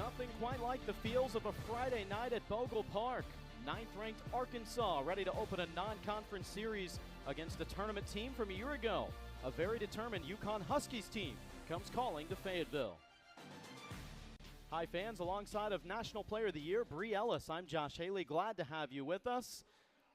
Nothing quite like the feels of a Friday night at Bogle Park. Ninth-ranked Arkansas ready to open a non-conference series against a tournament team from a year ago. A very determined UConn Huskies team comes calling to Fayetteville. Hi fans, alongside of National Player of the Year, Bree Ellis, I'm Josh Haley. Glad to have you with us.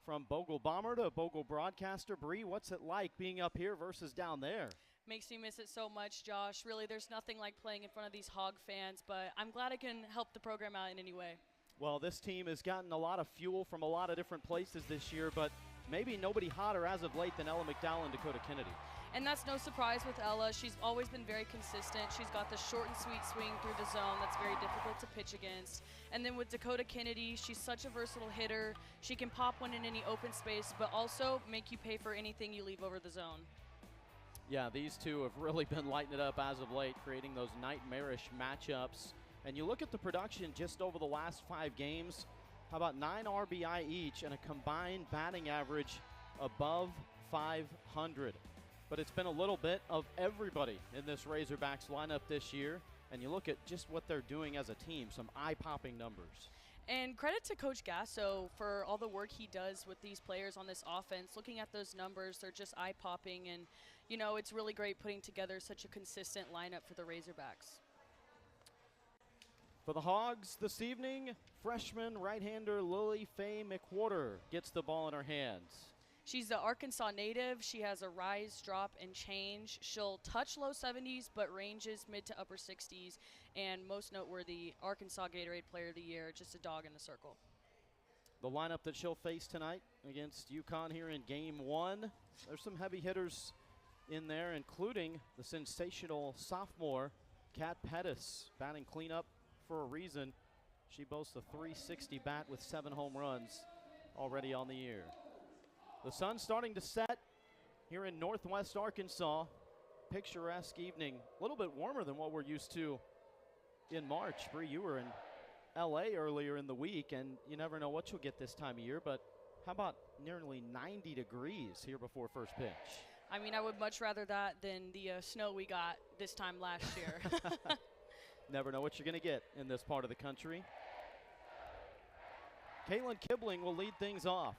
From Bogle Bomber to Bogle Broadcaster, Bree, what's it like being up here versus down there? Makes me miss it so much, Josh. Really, there's nothing like playing in front of these Hog fans, but I'm glad I can help the program out in any way. Well, this team has gotten a lot of fuel from a lot of different places this year, but maybe nobody hotter as of late than Ella McDowell and Dakota Kennedy. And that's no surprise with Ella. She's always been very consistent. She's got the short and sweet swing through the zone that's very difficult to pitch against. And then with Dakota Kennedy, she's such a versatile hitter. She can pop one in any open space, but also make you pay for anything you leave over the zone. Yeah, these two have really been lighting it up as of late, creating those nightmarish matchups. And you look at the production just over the last 5 games, how about 9 RBI each and a combined batting average above 500. But it's been a little bit of everybody in this Razorbacks lineup this year. And you look at just what they're doing as a team, some eye-popping numbers. And credit to Coach Gasso for all the work he does with these players on this offense. Looking at those numbers, they're just eye-popping. And, you know, it's really great putting together such a consistent lineup for the Razorbacks. For the Hogs this evening, freshman right-hander Lily Faye McWhorter gets the ball in her hands. She's the Arkansas native. She has a rise, drop, and change. She'll touch low 70s, but ranges mid to upper 60s. And most noteworthy, Arkansas Gatorade Player of the Year, just a dog in the circle. The lineup that she'll face tonight against UConn here in Game 1. There's some heavy hitters in there, including the sensational sophomore Kat Pettis, batting cleanup for a reason. She boasts a .360 bat with 7 home runs already on the year. The sun's starting to set here in northwest Arkansas. Picturesque evening, a little bit warmer than what we're used to in March. Bree, you were in LA earlier in the week, and you never know what you'll get this time of year, but how about nearly 90 degrees here before first pitch? I mean, I would much rather that than the snow we got this time last year. Never know what you're going to get in this part of the country. Caitlin Kibling will lead things off.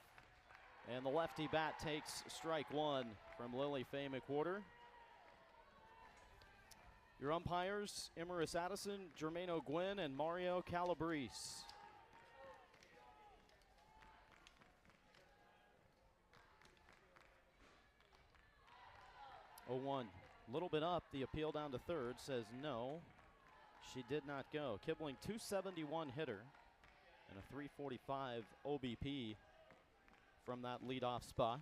And the lefty bat takes strike 1 from Lily Faye McWhorter. Your umpires, Emerus Addison, Jermaine O'Gwen, and Mario Calabrese. (0-1). A little bit up. The appeal down to third says no. She did not go. Kibling, .271 hitter and a .345 OBP from that leadoff spot.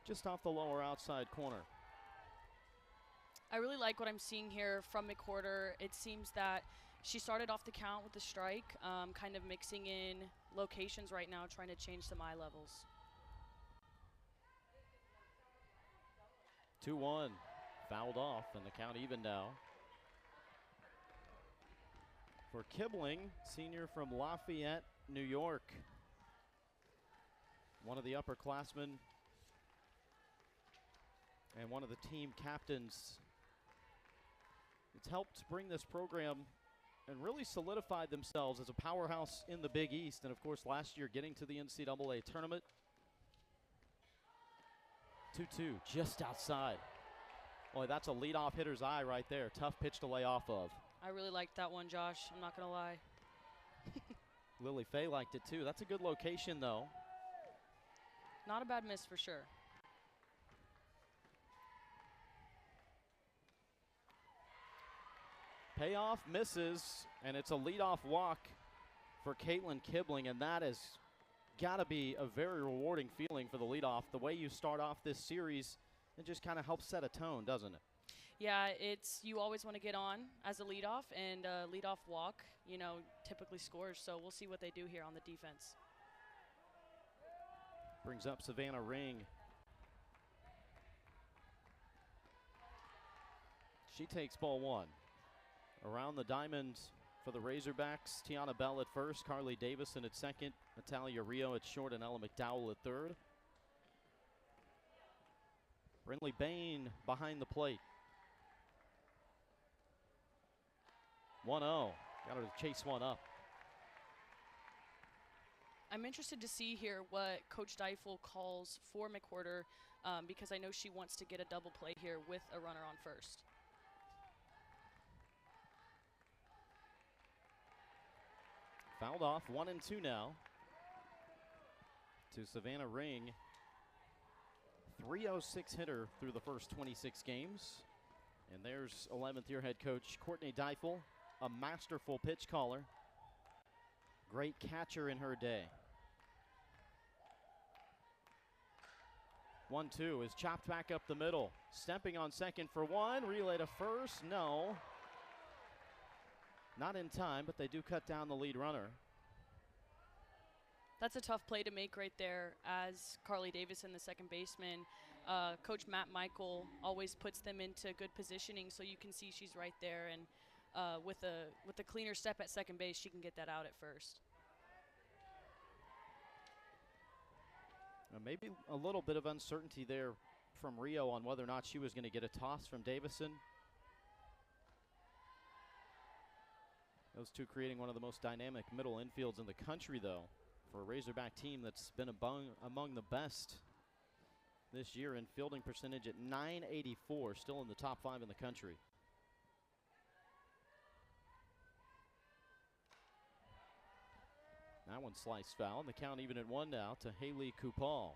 Just off the lower outside corner. I really like what I'm seeing here from McWhorter. It seems that she started off the count with the strike, kind of mixing in locations right now, trying to change some eye levels. 2-1, fouled off, and the count even now. For Kibling, senior from Lafayette, New York. One of the upperclassmen and one of the team captains. It's helped bring this program and really solidified themselves as a powerhouse in the Big East. And of course, last year getting to the NCAA tournament. 2-2, just outside. Boy, that's a leadoff hitter's eye right there. Tough pitch to lay off of. I really liked that one, Josh. I'm not going to lie. Lily Faye liked it too. That's a good location, though. Not a bad miss for sure. Payoff misses, and it's a leadoff walk for Caitlin Kibling, and that has got to be a very rewarding feeling for the leadoff. The way you start off this series, it just kind of helps set a tone, doesn't it? Yeah, you always want to get on as a leadoff, and a leadoff walk, you know, typically scores. So we'll see what they do here on the defense. Brings up Savannah Ring. She takes ball 1. Around the diamond for the Razorbacks, Tiana Bell at first, Carly Davison at second, Natalia Rio at short, and Ella McDowell at third. Brindley Bain behind the plate. 1-0. Got her to chase one up. I'm interested to see here what Coach Deifel calls for McWhorter because I know she wants to get a double play here with a runner on first. Fouled off, 1-2 now to Savannah Ring. 306 hitter through the first 26 games. And there's 11th year head coach Courtney Deifel, a masterful pitch caller. Great catcher in her day. 1-2 is chopped back up the middle. Stepping on second for one. Relay to first. No. Not in time, but they do cut down the lead runner. That's a tough play to make right there as Carly Davison, the second baseman. Coach Matt Michael always puts them into good positioning, so you can see she's right there. And with a cleaner step at second base, she can get that out at first. Maybe a little bit of uncertainty there from Rio on whether or not she was going to get a toss from Davison. Those two creating one of the most dynamic middle infields in the country, though, for a Razorback team that's been among the best this year in fielding percentage at .984, still in the top 5 in the country. That one sliced foul, and the count even at 1 now to Haley Kupal.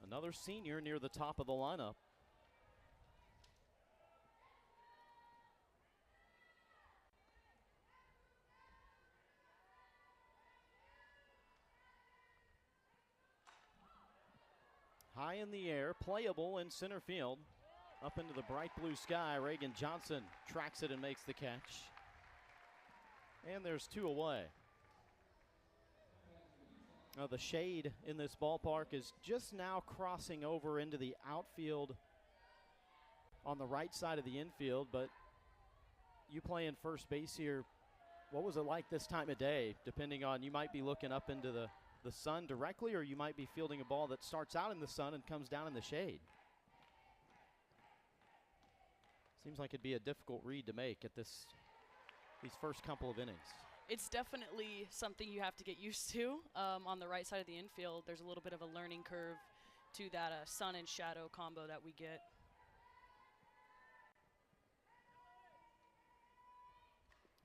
Another senior near the top of the lineup. High in the air, playable in center field. Up into the bright blue sky, Reagan Johnson tracks it and makes the catch. And there's 2 away. Now the shade in this ballpark is just now crossing over into the outfield on the right side of the infield, but you playing first base here, what was it like this time of day? Depending on, you might be looking up into the sun directly, or you might be fielding a ball that starts out in the sun and comes down in the shade. Seems like it'd be a difficult read to make at these first couple of innings. It's definitely something you have to get used to. On the right side of the infield, there's a little bit of a learning curve to that sun and shadow combo that we get.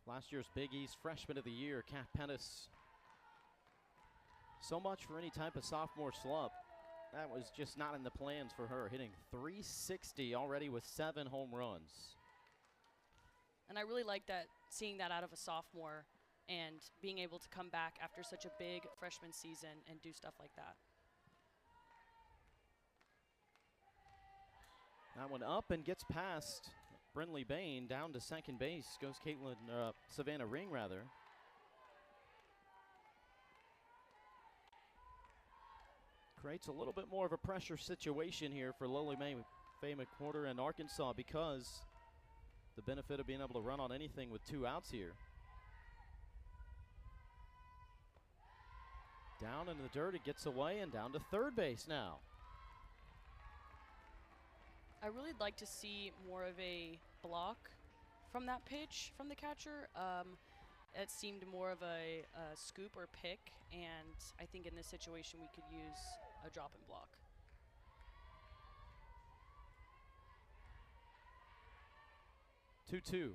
Last year's Big East Freshman of the Year, Kat Pettis. So much for any type of sophomore slump. That was just not in the plans for her, hitting .360 already with 7 home runs. And I really like that, seeing that out of a sophomore and being able to come back after such a big freshman season and do stuff like that. That one up and gets past Brindley Bain. Down to second base goes Savannah Ring, rather. Creates a little bit more of a pressure situation here for Lily Faye McWhorter and Arkansas because the benefit of being able to run on anything with 2 outs here. Down in the dirt, it gets away and down to third base now. I really like to see more of a block from that pitch from the catcher. It seemed more of a scoop or pick, and I think in this situation we could use a drop and block. Two.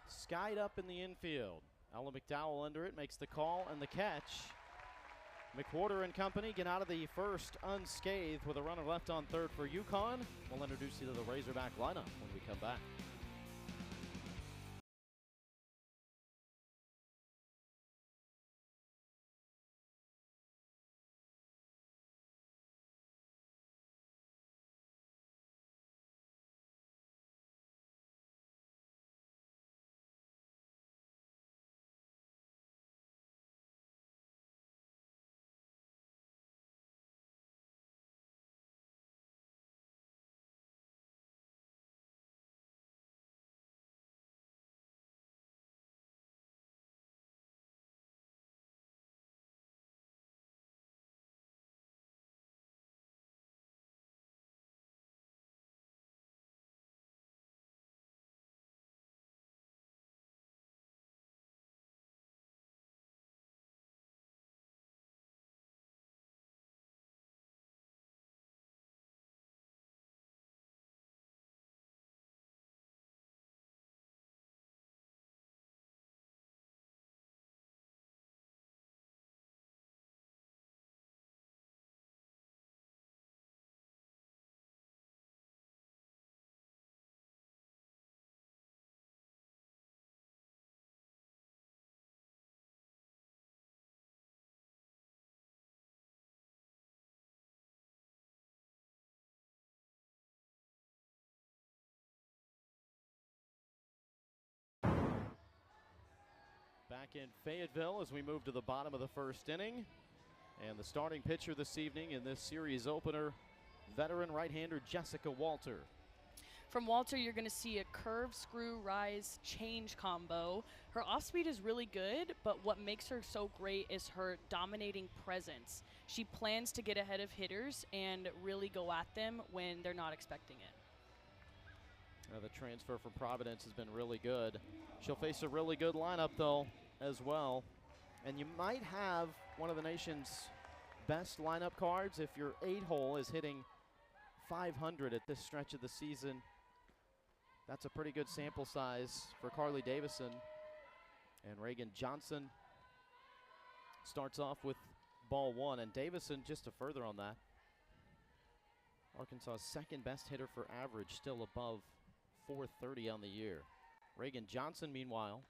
Skied up in the infield. Ella McDowell under it, makes the call and the catch. McWhorter and company get out of the first unscathed with a runner left on third for UConn. We'll introduce you to the Razorback lineup when we come back. back in Fayetteville as we move to the bottom of the first inning. And the starting pitcher this evening in this series opener, veteran right-hander Jessica Walter. From Walter, you're going to see a curve, screw, rise, change combo. Her off-speed is really good, but what makes her so great is her dominating presence. She plans to get ahead of hitters and really go at them when they're not expecting it. The transfer from Providence has been really good. She'll face a really good lineup, though, as well. And you might have one of the nation's best lineup cards if your 8-hole is hitting 500 at this stretch of the season. That's a pretty good sample size for Carly Davison. And Reagan Johnson starts off with ball one. And Davison, just to further on that, Arkansas's second best hitter for average, still above 430 on the year. Reagan Johnson, meanwhile,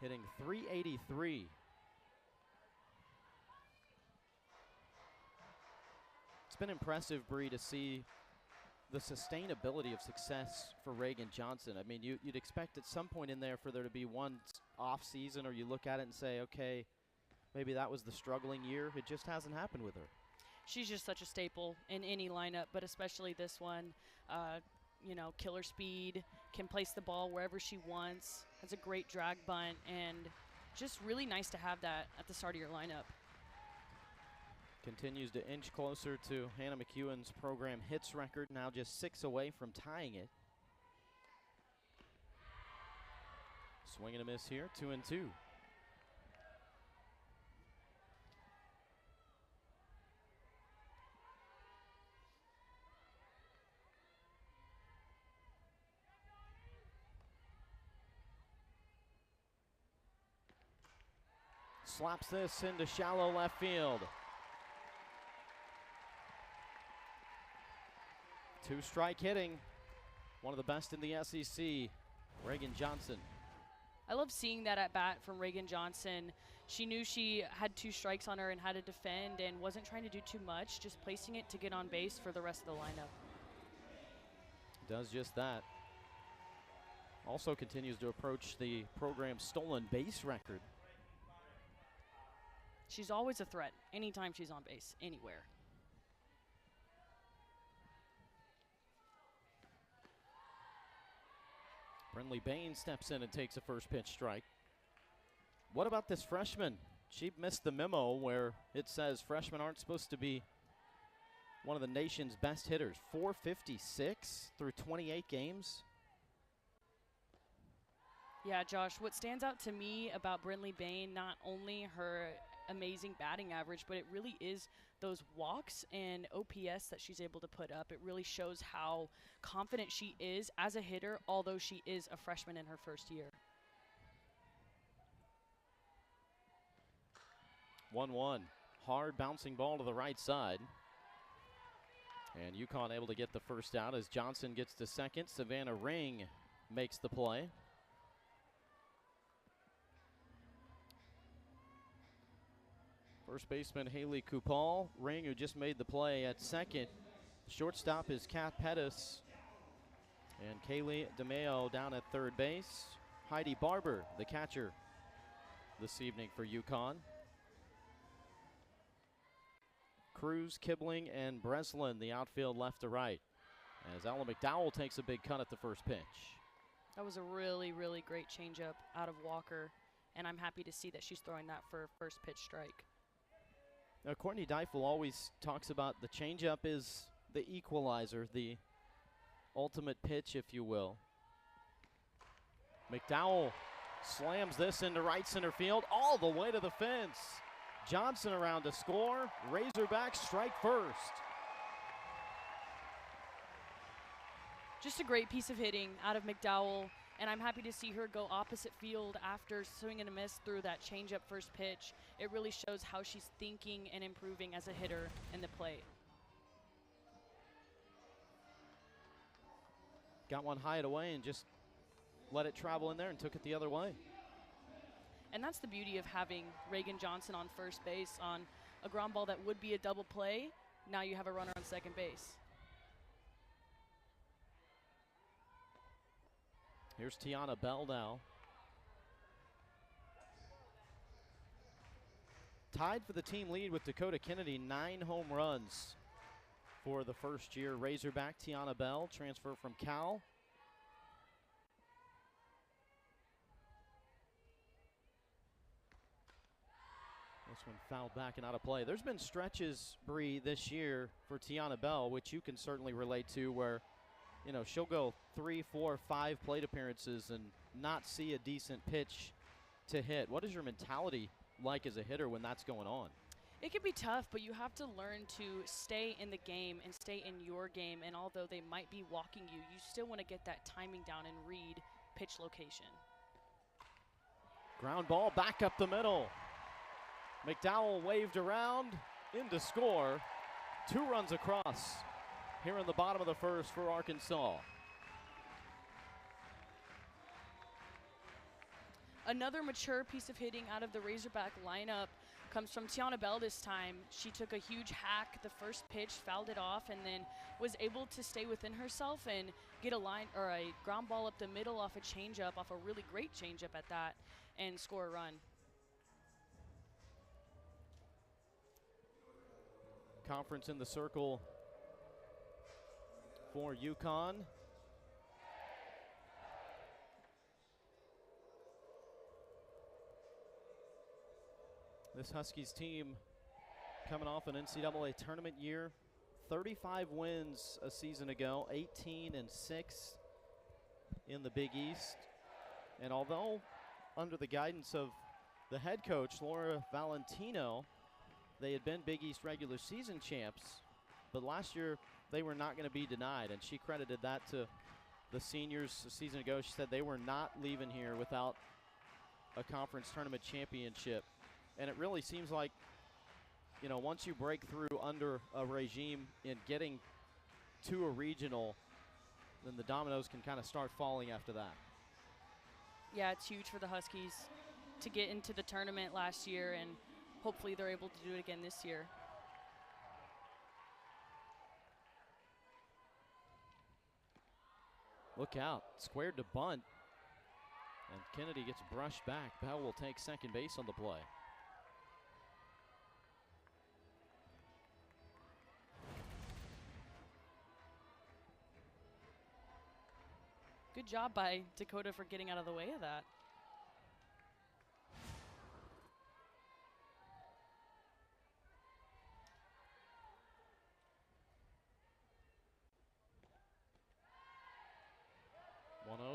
hitting .383. It's been impressive, Bree, to see the sustainability of success for Reagan Johnson. I mean, you'd expect at some point in there for there to be one off season, or you look at it and say, okay, maybe that was the struggling year. It just hasn't happened with her. She's just such a staple in any lineup, but especially this one. You know, killer speed, can place the ball wherever she wants, has a great drag bunt, and just really nice to have that at the start of your lineup. Continues to inch closer to Hannah McEwen's program hits record, now just 6 away from tying it. Swing and a miss here, 2-2. Slaps this into shallow left field. 2-strike hitting. One of the best in the SEC, Reagan Johnson. I love seeing that at bat from Reagan Johnson. She knew she had 2 strikes on her and had to defend and wasn't trying to do too much, just placing it to get on base for the rest of the lineup. Does just that. Also continues to approach the program's stolen base record. She's always a threat anytime she's on base, anywhere. Brinley Bain steps in and takes a first pitch strike. What about this freshman? She missed the memo where it says freshmen aren't supposed to be one of the nation's best hitters. .456 through 28 games. Yeah, Josh, what stands out to me about Brinley Bain, not only her amazing batting average, but it really is those walks and OPS that she's able to put up. It really shows how confident she is as a hitter, although she is a freshman in her first year. 1-1. Hard bouncing ball to the right side. And UConn able to get the first out as Johnson gets to second. Savannah Ring makes the play. First baseman Haley Kupal. Ring, who just made the play at second. Shortstop is Kat Pettis. And Kaylee DeMeo down at third base. Heidi Barber, the catcher this evening for UConn. Cruz, Kibling, and Breslin, the outfield left to right. As Ella McDowell takes a big cut at the first pitch. That was a really, really great changeup out of Walker, and I'm happy to see that she's throwing that for first pitch strike. Now, Courtney Deifel always talks about the changeup is the equalizer, the ultimate pitch, if you will. McDowell slams this into right center field all the way to the fence. Johnson around to score. Razorbacks strike first. Just a great piece of hitting out of McDowell, and I'm happy to see her go opposite field after swing and a miss through that changeup first pitch. It really shows how she's thinking and improving as a hitter in the plate. Got one high and away and just let it travel in there and took it the other way. And that's the beauty of having Reagan Johnson on first base on a ground ball that would be a double play. Now you have a runner on second base. Here's Tiana Bell now. tied for the team lead with Dakota Kennedy, 9 home runs for the first year. Razorback Tiana Bell, transfer from Cal. This one fouled back and out of play. There's been stretches, Bree, this year for Tiana Bell, which you can certainly relate to, where, you know, she'll go 3, 4, 5 plate appearances and not see a decent pitch to hit. What is your mentality like as a hitter when that's going on? It can be tough, but you have to learn to stay in the game and stay in your game. And although they might be walking you, you still want to get that timing down and read pitch location. Ground ball back up the middle. McDowell waved around, in to score. 2 runs across here in the bottom of the first for Arkansas. Another mature piece of hitting out of the Razorback lineup comes from Tiana Bell this time. She took a huge hack the first pitch, fouled it off, and then was able to stay within herself and get a line or a ground ball up the middle off a changeup, off a really great changeup at that, and score a run. Conference in the circle for UConn. This Huskies team coming off an NCAA tournament year, 35 wins a season ago, 18-6 in the Big East. And although under the guidance of the head coach, Laura Valentino, they had been Big East regular season champs, but last year they were not going to be denied, and she credited that to the seniors a season ago. She said they were not leaving here without a conference tournament championship. And it really seems like, you know, once you break through under a regime in getting to a regional, then the dominoes can kind of start falling after that. Yeah, it's huge for the Huskies to get into the tournament last year, and hopefully they're able to do it again this year. Look out, squared to bunt. And Kennedy gets brushed back. Bell will take second base on the play. Good job by Dakota for getting out of the way of that.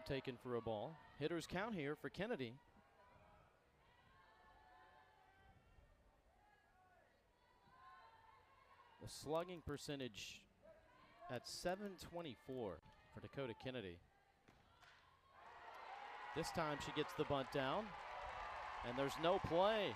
Taken for a ball. Hitters count here for Kennedy. The slugging percentage at .724 for Dakota Kennedy. This time she gets the bunt down, and there's no play.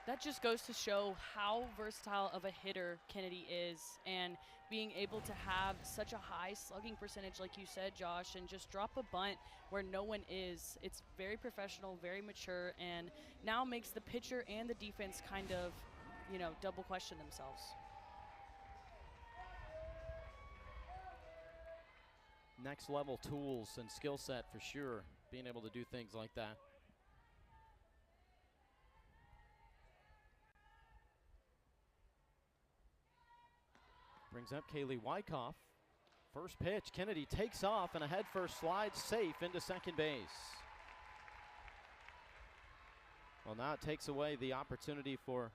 That just goes to show how versatile of a hitter Kennedy is, and being able to have such a high slugging percentage, like you said, Josh, and just drop a bunt where no one is. It's very professional, very mature, and now makes the pitcher and the defense kind of, you know, double question themselves. Next level tools and skill set for sure, being able to do things like that. Brings up Kaylee Wyckoff. First pitch, Kennedy takes off and a head first slide safe into second base. Well, now it takes away the opportunity for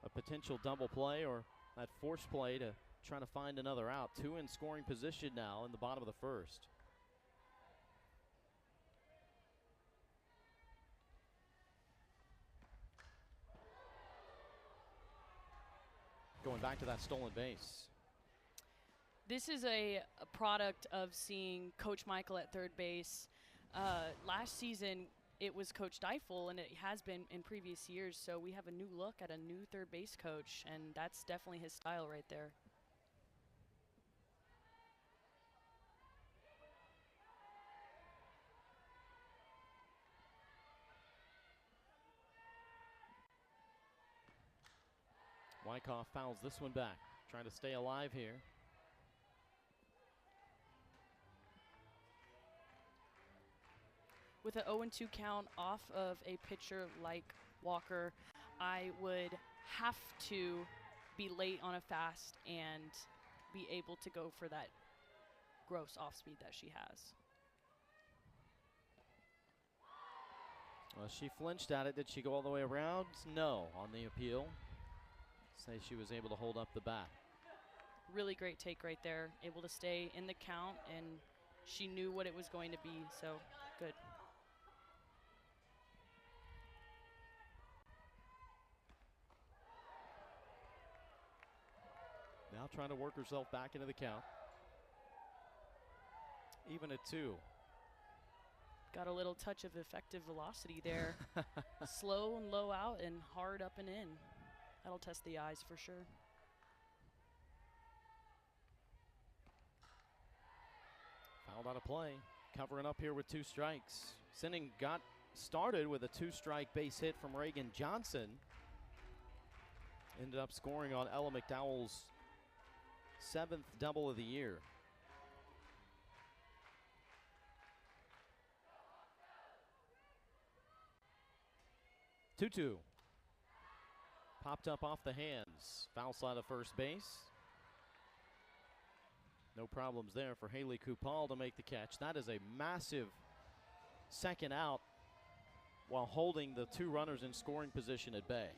a potential double play or that force play to try to find another out. 2 in scoring position now in the bottom of the first. Going back to that stolen base. This is a product of seeing Coach Michael at third base. Last season, it was Coach Deifel, and it has been in previous years, so we have a new look at a new third base coach, and that's definitely his style right there. Wyckoff fouls this one back, trying to stay alive here. With an 0-2 count off of a pitcher like Walker, I would have to be late on a fast and be able to go for that gross off speed that she has. Well, she flinched at it. Did she go all the way around? No, on the appeal. Say she was able to hold up the bat. Really great take right there. Able to stay in the count, and she knew what it was going to be, so good. Now trying to work herself back into the count. Even at 2. Got a little touch of effective velocity there. Slow and low out and hard up and in. That'll test the eyes for sure. Fouled out of play. Covering up here with 2 strikes. Sinning got started with a 2-strike base hit from Reagan Johnson. Ended up scoring on Ella McDowell's 7th double of the year. 2-2. Popped up off the hands. Foul side of first base. No problems there for Haley Kupal to make the catch. That is a massive second out while holding the 2 runners in scoring position at bay.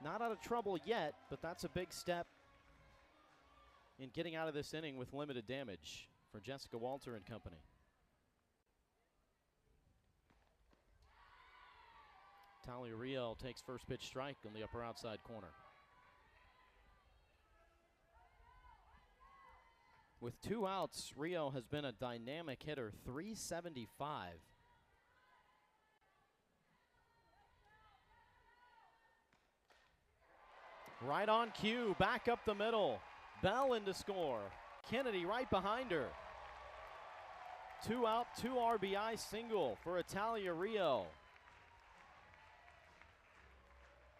Not out of trouble yet, but that's a big step in getting out of this inning with limited damage for Jessica Walter and company. Talia Rio takes first pitch strike on the upper outside corner. With 2 outs, Rio has been a dynamic hitter, .375. Right on cue, back up the middle. Bell in to score. Kennedy right behind her. 2 out, 2 RBI single for Italia Rio.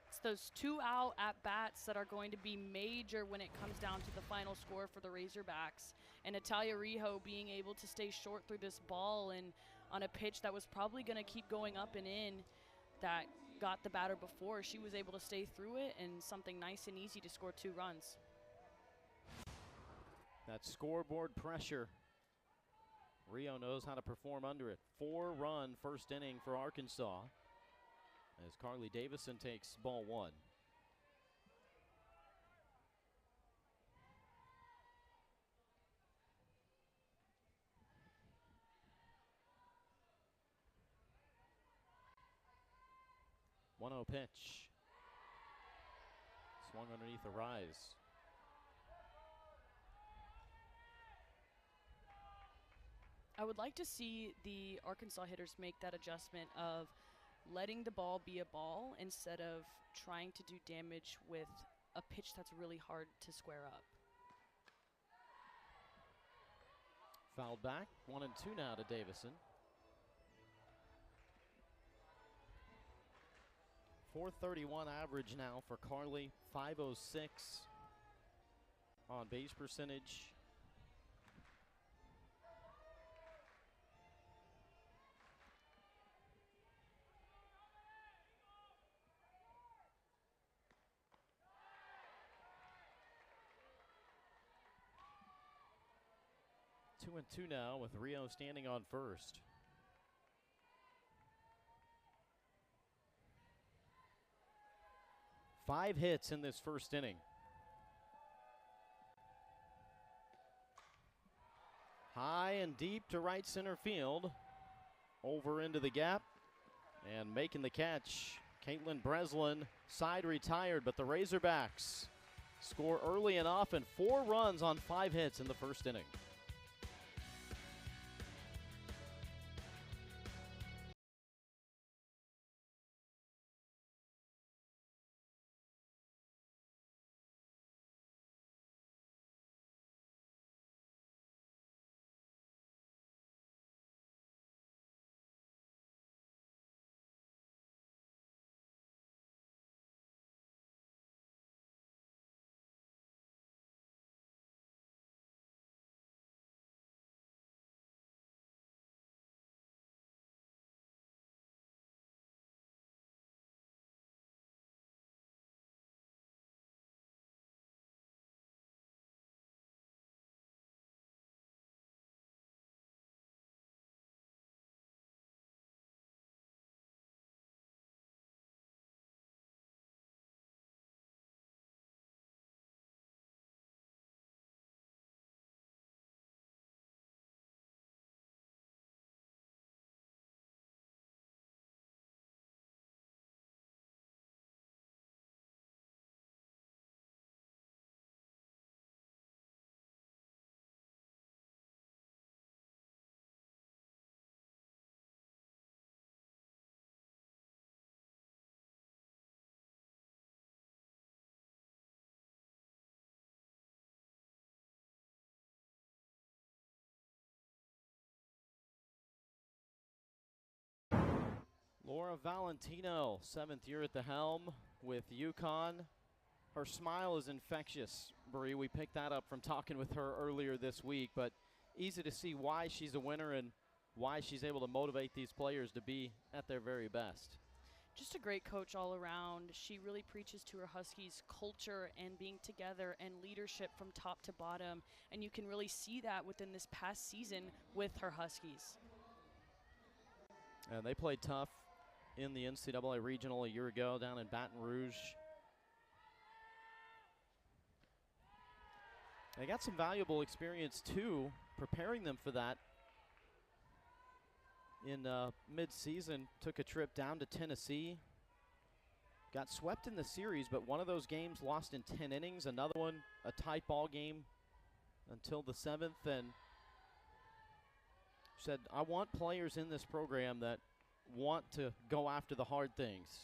It's those 2 out at-bats that are going to be major when it comes down to the final score for the Razorbacks. And Italia Rio being able to stay short through this ball and on a pitch that was probably going to keep going up and in that got the batter before. She was able to stay through it and something nice and easy to score 2 runs. That scoreboard pressure. Rio knows how to perform under it. 4-run first inning for Arkansas as Carly Davison takes ball 1. One 0 pitch. Swung underneath the rise. I would like to see the Arkansas hitters make that adjustment of letting the ball be a ball instead of trying to do damage with a pitch that's really hard to square up. Fouled back. 1-2 now to Davison. 431 average now for Carly. 506 on base percentage. Two and two now with Rio standing on first. Five hits in this first inning. High and deep to right center field. Over into the gap and making the catch. Caitlin Breslin, side retired, but the Razorbacks score early and often. 4 runs on 5 hits in the first inning. Laura Valentino, 7th year at the helm with UConn. Her smile is infectious, Bree. We picked that up from talking with her earlier this week, but easy to see why she's a winner and why she's able to motivate these players to be at their very best. Just a great coach all around. She really preaches to her Huskies culture and being together and leadership from top to bottom, and you can really see that within this past season with her Huskies. And they played tough in the NCAA Regional a year ago down in Baton Rouge. They got some valuable experience, too, preparing them for that. In mid-season, took a trip down to Tennessee. Got swept in the series, but one of those games lost in 10 innings. Another one, a tight ball game until the 7th. And said, I want players in this program that want to go after the hard things.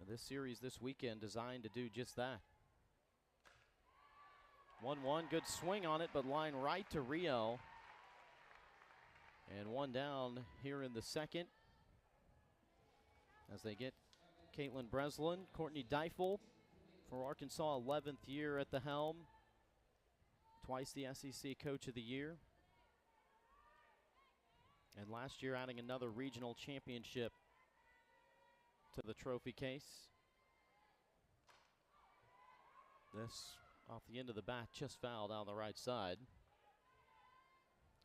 And this series this weekend designed to do just that. 1-1, good swing on it, but line right to Rio. And one down here in the second as they get Caitlin Breslin, Courtney Deifel for Arkansas, 11th year at the helm. Twice the SEC Coach of the Year. And last year adding another regional championship to the trophy case. This off the end of the bat, just fouled on the right side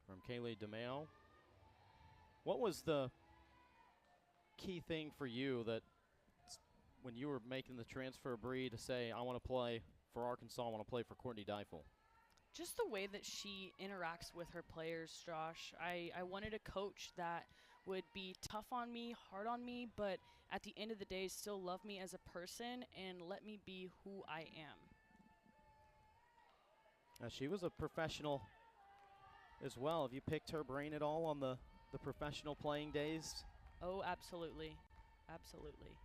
from Kaylee DeMeo. What was the key thing for you that when you were making the transfer, Bree, to say, I want to play for Arkansas, I want to play for Courtney Deifel? Just the way that she interacts with her players, Josh. I wanted a coach that would be tough on me, hard on me, but at the end of the day still love me as a person and let me be who I am. She was a professional as well. Have you picked her brain at all on the professional playing days? Oh, absolutely. Absolutely.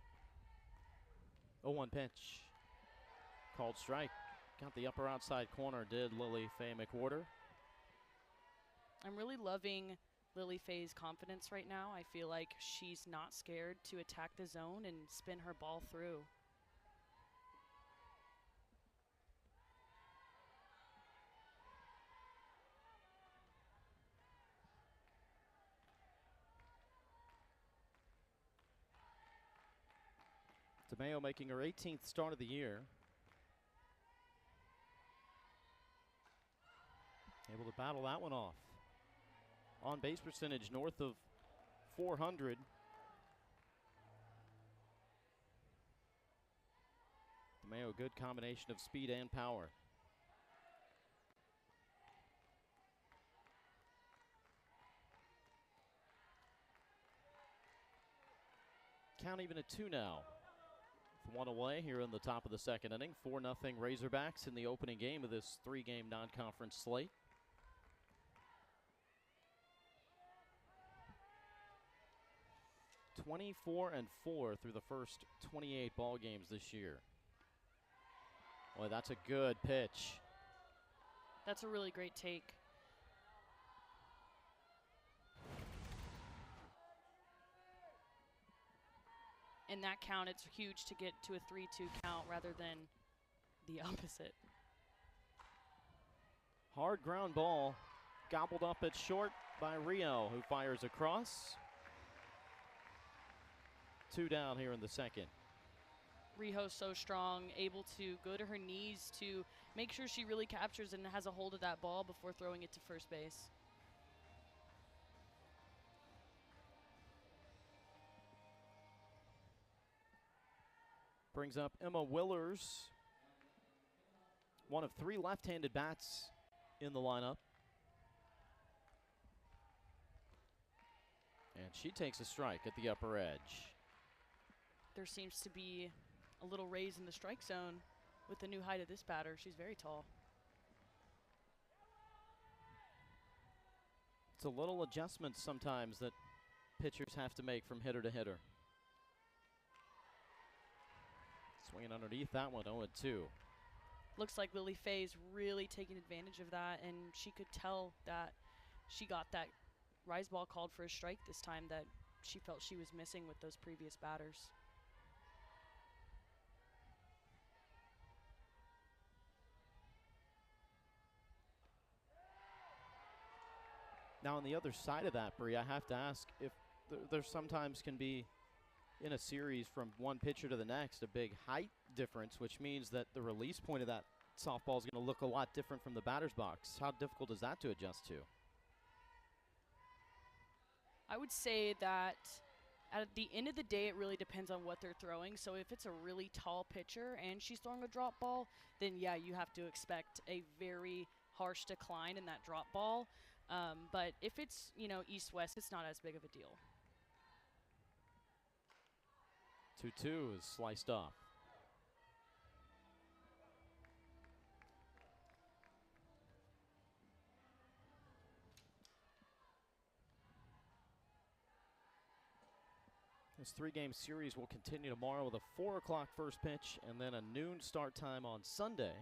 0-1 pitch. Called strike. Got the upper outside corner, did Lily Faye McWhorter. I'm really loving Lily Faye's confidence right now. I feel like she's not scared to attack the zone and spin her ball through. DeMeo making her 18th start of the year. Able to battle that one off. On base percentage north of 400. DeMeo, good combination of speed and power. Count even at 2 now. One away here in the top of the second inning. 4-0 Razorbacks in the opening game of this 3-game non-conference slate. (24-4) through the first 28 ball games this year. Boy, that's a good pitch. That's a really great take. In that count, it's huge to get to a 3-2 count rather than the opposite. Hard ground ball, gobbled up at short by Rio, who fires across. 2 down here in the second. Riho's so strong, able to go to her knees to make sure she really captures and has a hold of that ball before throwing it to first base. Brings up Emma Willers, one of 3 left-handed bats in the lineup. And she takes a strike at the upper edge. There seems to be a little raise in the strike zone with the new height of this batter. She's very tall. It's a little adjustment sometimes that pitchers have to make from hitter to hitter. Swinging underneath that one, 0-2. Looks like Lily Faye's really taking advantage of that, and she could tell that she got that rise ball called for a strike this time that she felt she was missing with those previous batters. Now on the other side of that, Bree, I have to ask if there sometimes can be in a series from one pitcher to the next a big height difference, which means that the release point of that softball is going to look a lot different from the batter's box. How difficult is that to adjust to? I would say that at the end of the day, it really depends on what they're throwing. So if it's a really tall pitcher and she's throwing a drop ball, then yeah, you have to expect a very harsh decline in that drop ball. But if it's, you know, east-west, it's not as big of a deal. 2-2 is sliced off. This three-game series will continue tomorrow with a 4 o'clock first pitch and then a noon start time on Sunday.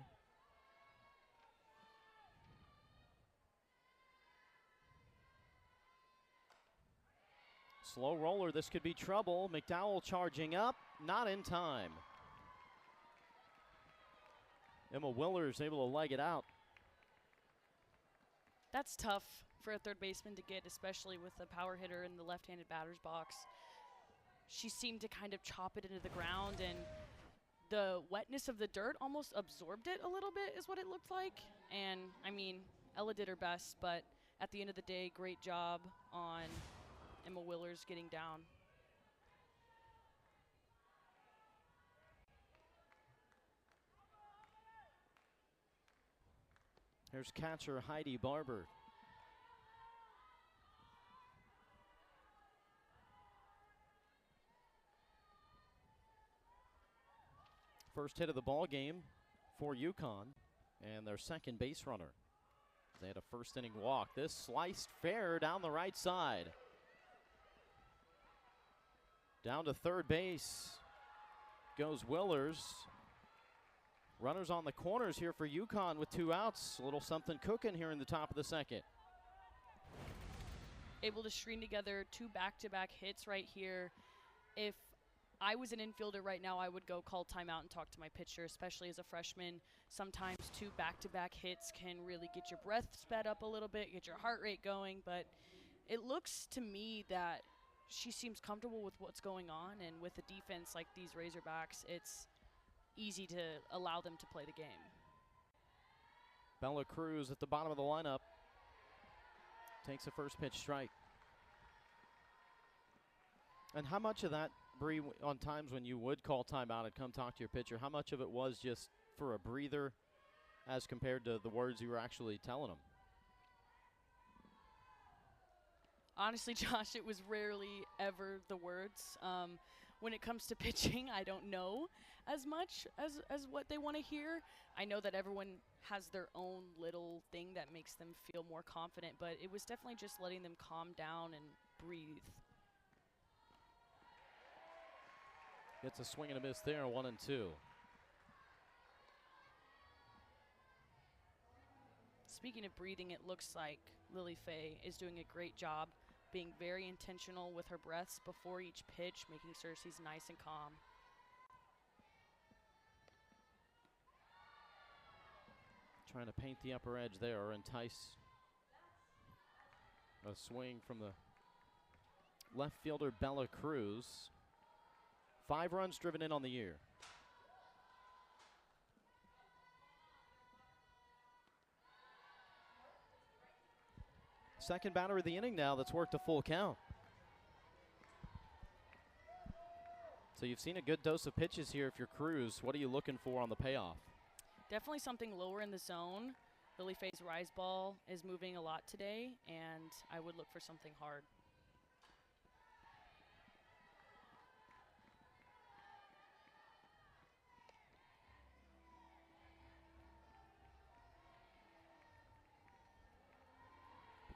Slow roller, this could be trouble. McDowell charging up, not in time. Emma Willers able to leg it out. That's tough for a third baseman to get, especially with a power hitter in the left-handed batter's box. She seemed to kind of chop it into the ground, and the wetness of the dirt almost absorbed it a little bit is what it looked like. And, I mean, Ella did her best, but at the end of the day, great job on Emma Willers getting down. Here's catcher Heidi Barber. First hit of the ball game for UConn and their second base runner. They had a first inning walk. This sliced fair down the right side. Down to third base goes Willers. Runners on the corners here for UConn with 2 outs. A little something cooking here in the top of the second. Able to string together 2 back-to-back hits right here. If I was an infielder right now, I would go call timeout and talk to my pitcher, especially as a freshman. Sometimes 2 back-to-back hits can really get your breath sped up a little bit, get your heart rate going, but it looks to me that she seems comfortable with what's going on, and with a defense like these Razorbacks, it's easy to allow them to play the game. Bella Cruz at the bottom of the lineup takes a first pitch strike. And how much of that, Bree, on times when you would call timeout and come talk to your pitcher, how much of it was just for a breather as compared to the words you were actually telling them? Honestly, Josh, it was rarely ever the words. When it comes to pitching, I don't know as much as what they want to hear. I know that everyone has their own little thing that makes them feel more confident, but it was definitely just letting them calm down and breathe. Gets a swing and a miss there, 1-2. Speaking of breathing, it looks like Lily Faye is doing a great job being very intentional with her breaths before each pitch, making sure she's nice and calm. Trying to paint the upper edge there or entice a swing from the left fielder Bella Cruz. 5 runs driven in on the year. Second batter of the inning now that's worked a full count. So you've seen a good dose of pitches here if you're Cruz. What are you looking for on the payoff? Definitely something lower in the zone. Lily Faye's rise ball is moving a lot today, and I would look for something hard.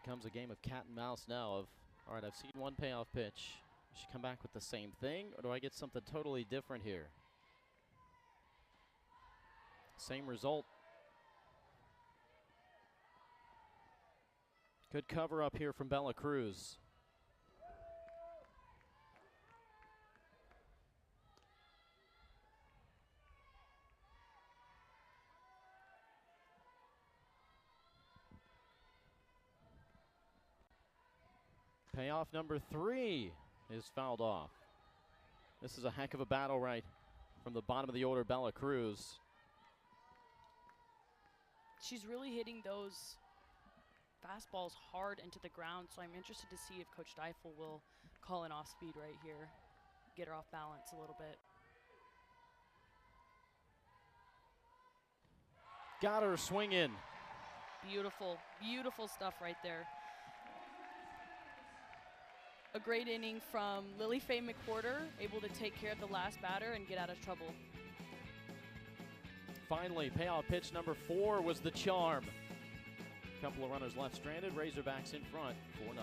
Becomes a game of cat and mouse now of, all right, I've seen one payoff pitch. I should come back with the same thing, or do I get something totally different here? Same result. Good cover up here from Bella Cruz. Payoff number 3 is fouled off. This is a heck of a battle right from the bottom of the order, Bella Cruz. She's really hitting those fastballs hard into the ground, so I'm interested to see if Coach Deifel will call an off speed right here, get her off balance a little bit. Got her swinging. Beautiful, beautiful stuff right there. A great inning from Lily Faye McWhorter, able to take care of the last batter and get out of trouble. Finally, payoff pitch number 4 was the charm. Couple of runners left stranded, Razorbacks in front, 4-0.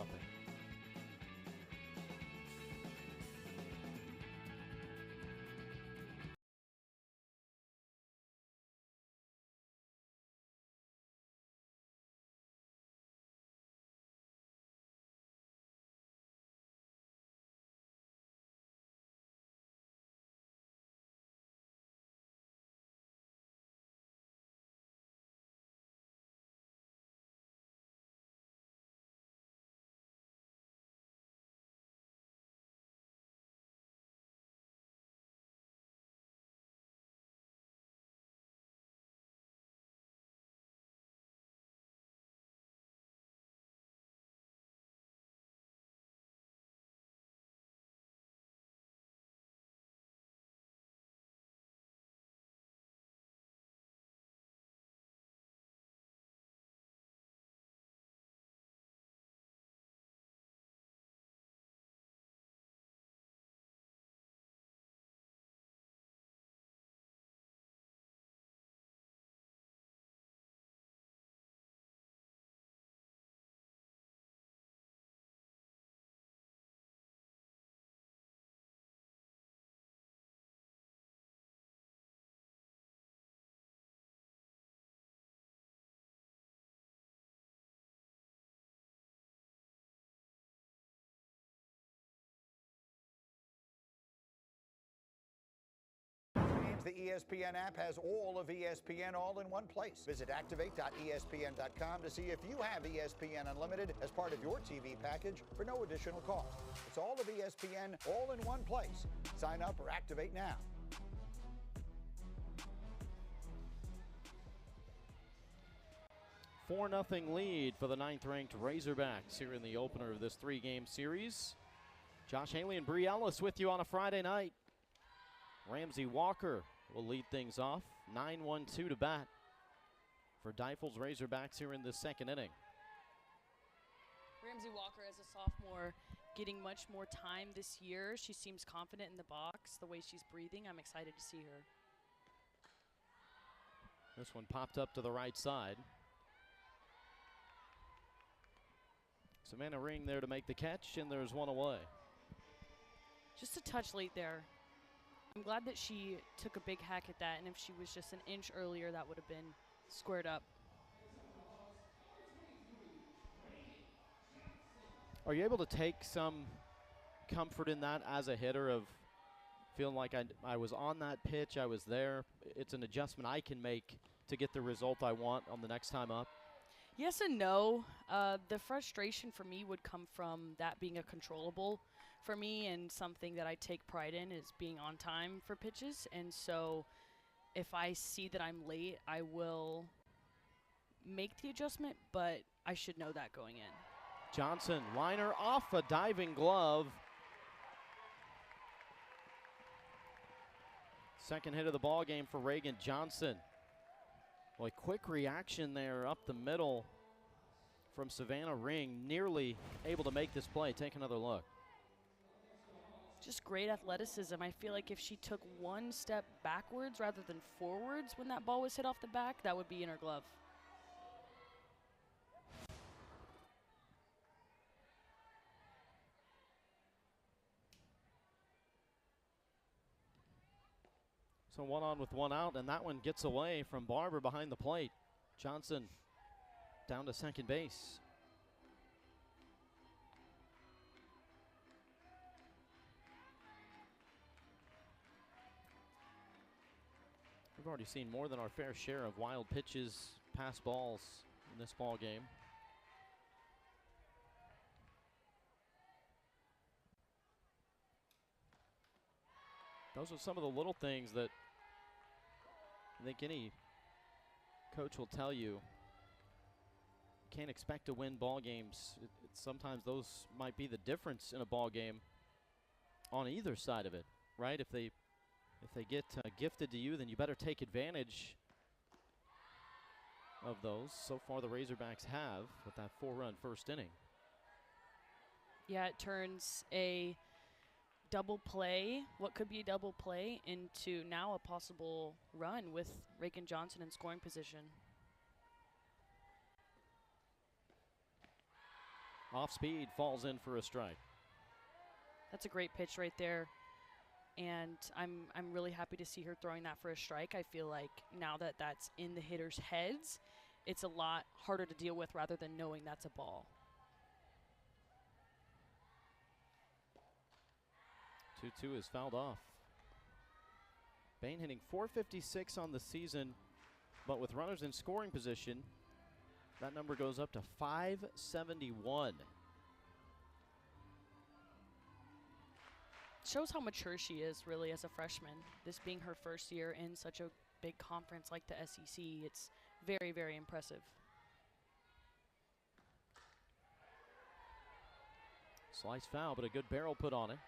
The ESPN app has all of ESPN all in one place. Visit activate.espn.com to see if you have ESPN Unlimited as part of your TV package for no additional cost. It's all of ESPN all in one place. Sign up or activate now. Four 0 lead for the 9th-ranked Razorbacks here in the opener of this 3-game series. Josh Haley and Bree Ellis with you on a Friday night. Ramsey Walker will lead things off. 9-1-2 to bat for Deifel's Razorbacks here in the 2nd inning. Ramsey Walker, as a sophomore, getting much more time this year. She seems confident in the box, the way she's breathing. I'm excited to see her. This one popped up to the right side. Savannah Ring there to make the catch, and there's one away. Just a touch late there. I'm glad that she took a big hack at that, and if she was just an inch earlier, that would have been squared up. Are you able to take some comfort in that as a hitter, of feeling like I was on that pitch, I was there? It's an adjustment I can make to get the result I want on the next time up? Yes and no. The frustration for me would come from that being a controllable for me, and something that I take pride in is being on time for pitches. And so if I see that I'm late, I will make the adjustment, but I should know that going in. Johnson, liner off a diving glove. Second hit of the ball game for Reagan Johnson. Boy, quick reaction there up the middle from Savannah Ring, nearly able to make this play. Take another look. Just great athleticism. I feel like if she took one step backwards rather than forwards when that ball was hit off the back, that would be in her glove. So 1 on with 1 out, and that one gets away from Barber behind the plate. Johnson down to second base. We've already seen more than our fair share of wild pitches, pass balls in this ball game. Those are some of the little things that I think any coach will tell you. You can't expect to win ball games. Sometimes those might be the difference in a ball game on either side of it, right? If they get gifted to you, then you better take advantage of those. So far, the Razorbacks have with that 4-run first inning. Yeah, it turns a double play, what could be a double play, into now a possible run with Reagan Johnson in scoring position. Off speed, falls in for a strike. That's a great pitch right there. And I'm really happy to see her throwing that for a strike. I feel like now that that's in the hitters' heads, it's a lot harder to deal with rather than knowing that's a ball. 2-2 is fouled off. Bain hitting .456 on the season, but with runners in scoring position, that number goes up to .571. Shows how mature she is really as a freshman. This being her first year in such a big conference like the SEC, it's very, very impressive. Slice foul, but a good barrel put on it.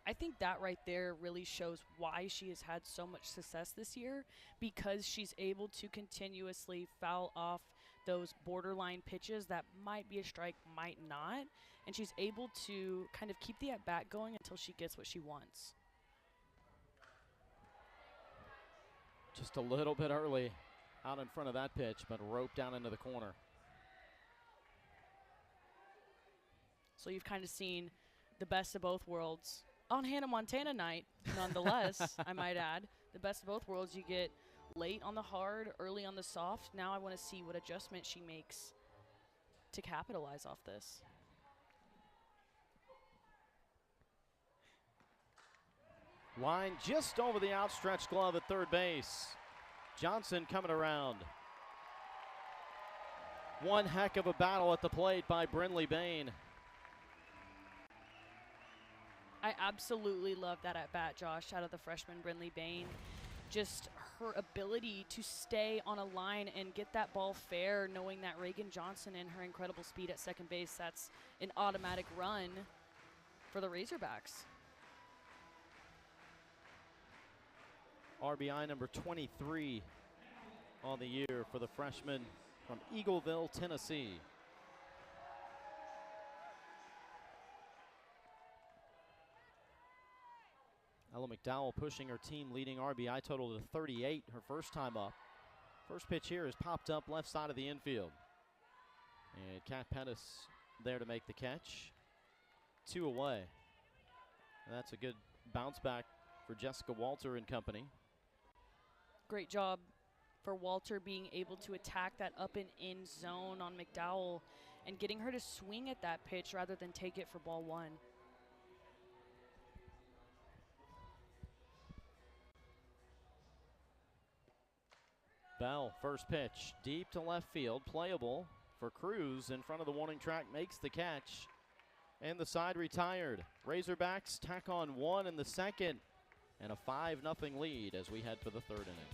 I think that right there really shows why she has had so much success this year, because she's able to continuously foul off those borderline pitches that might be a strike, might not, and she's able to kind of keep the at-bat going until she gets what she wants. Just a little bit early out in front of that pitch, but roped down into the corner. So you've kind of seen the best of both worlds on Hannah Montana night, nonetheless. I might add, the best of both worlds. You get late on the hard, early on the soft. Now I want to see what adjustment she makes to capitalize off this. Line just over the outstretched glove at third base. Johnson coming around. One heck of a battle at the plate by Brinley Bain. I absolutely love that at-bat, Josh, out of the freshman Brinley Bain. Just her ability to stay on a line and get that ball fair, knowing that Reagan Johnson and her incredible speed at second base, that's an automatic run for the Razorbacks. RBI number 23 on the year for the freshman from Eagleville, Tennessee. Ella McDowell pushing her team leading RBI total to 38 her first time up. First pitch here is popped up left side of the infield. And Kat Pettis there to make the catch. 2 away. That's a good bounce back for Jessica Walter and company. Great job for Walter being able to attack that up and in zone on McDowell and getting her to swing at that pitch rather than take it for ball one. Bell, first pitch, deep to left field, playable for Cruz in front of the warning track, makes the catch, and the side retired. Razorbacks tack on 1 in the second, and a 5-0 lead as we head for the third inning.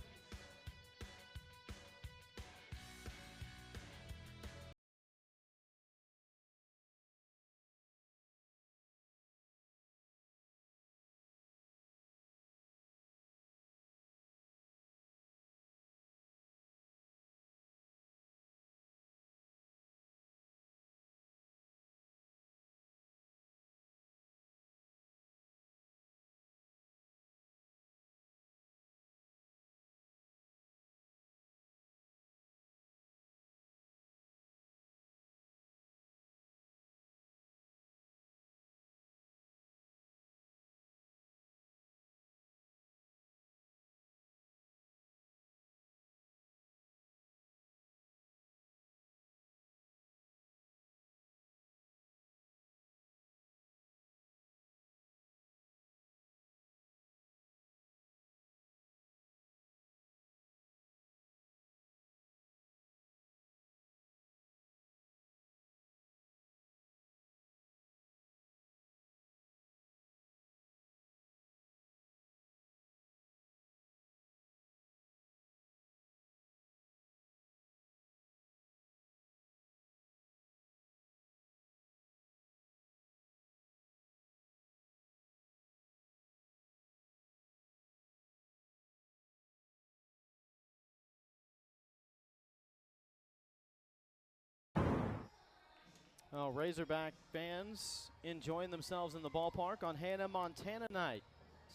Razorback fans enjoying themselves in the ballpark on Hannah Montana night.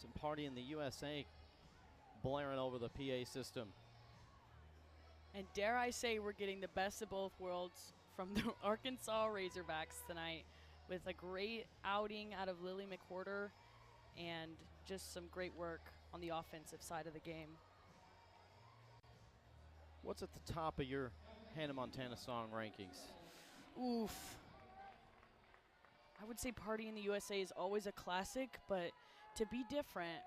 Some Party in the USA blaring over the PA system. And dare I say we're getting the best of both worlds from the Arkansas Razorbacks tonight with a great outing out of Lily McWhorter and just some great work on the offensive side of the game. What's at the top of your Hannah Montana song rankings? Oof. I would say Party in the USA is always a classic, but to be different,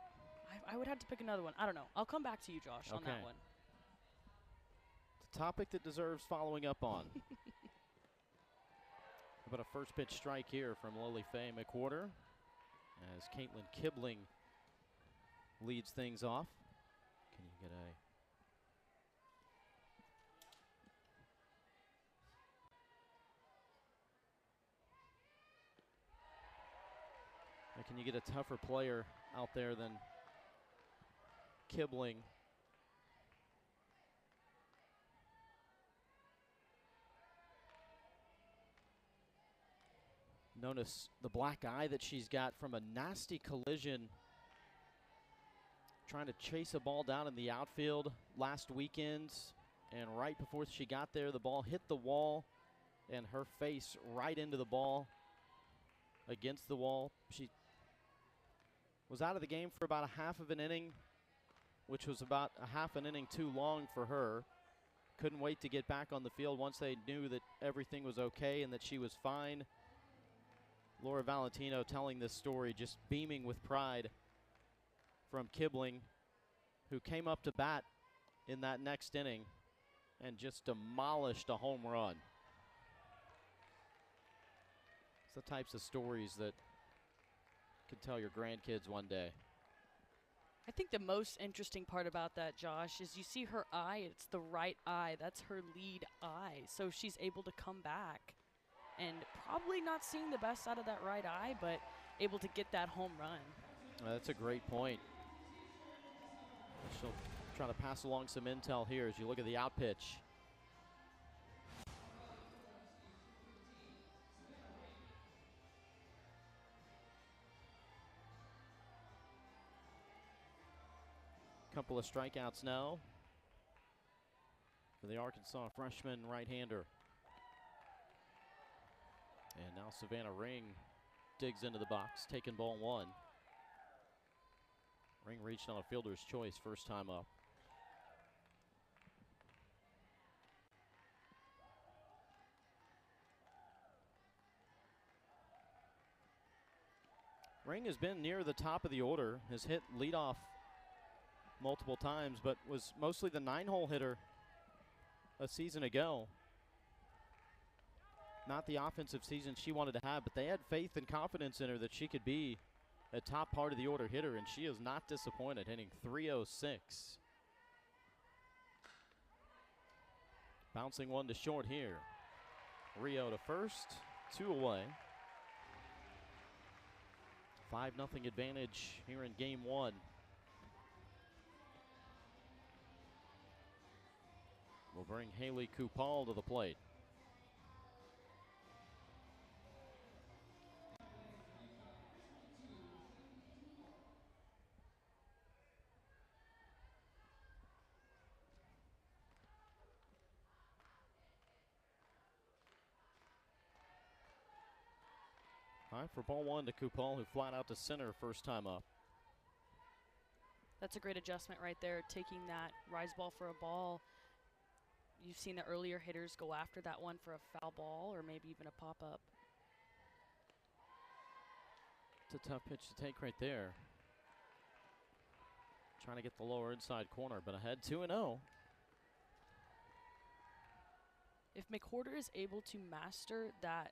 I would have to pick another one. I don't know. I'll come back to you, Josh, on that one. It's a topic that deserves following up on. How about a first pitch strike here from Lily Faye McWhorter as Caitlin Kibling leads things off. Can you get can you get a tougher player out there than Kibling? Notice the black eye that she's got from a nasty collision trying to chase a ball down in the outfield last weekend. And right before she got there, the ball hit the wall and her face right into the ball, against the wall. She was out of the game for about a half of an inning, which was about a half an inning too long for her. Couldn't wait to get back on the field once they knew that everything was okay and that she was fine. Laura Valentino telling this story, just beaming with pride from Kibling, who came up to bat in that next inning and just demolished a home run. It's the types of stories that can tell your grandkids one day. I think the most interesting part about that, Josh, is you see her eye. It's the right eye. That's her lead eye. So she's able to come back and probably not seeing the best out of that right eye, but able to get that home run. That's a great point. She'll try to pass along some intel here as you look at the out pitch. Couple of strikeouts now for the Arkansas freshman right-hander. And now Savannah Ring digs into the box, taking ball one. Ring reached on a fielder's choice first time up. Ring has been near the top of the order, has hit leadoff multiple times, but was mostly the 9-hole hitter a season ago. Not the offensive season she wanted to have, but they had faith and confidence in her that she could be a top part of the order hitter, and she is not disappointed, hitting .306. Bouncing one to short here. Rio to first, 2 away. 5-0 advantage here in game one. We'll bring Haley Kupal to the plate. High for ball one to Kupal, who flat out to center first time up. That's a great adjustment right there, taking that rise ball for a ball. You've seen the earlier hitters go after that one for a foul ball or maybe even a pop-up. It's a tough pitch to take right there. Trying to get the lower inside corner, but ahead 2-0. If McWhorter is able to master that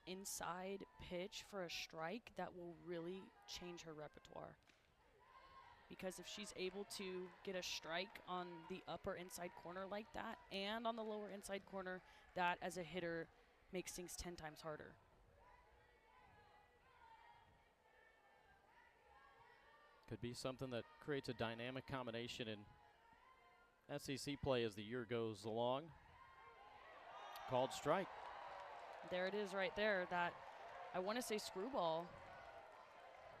inside pitch for a strike, that will really change her repertoire. Because if she's able to get a strike on the upper inside corner like that and on the lower inside corner, that as a hitter makes things 10 times harder. Could be something that creates a dynamic combination in SEC play as the year goes along. Called strike. There it is right there, that, I want to say screwball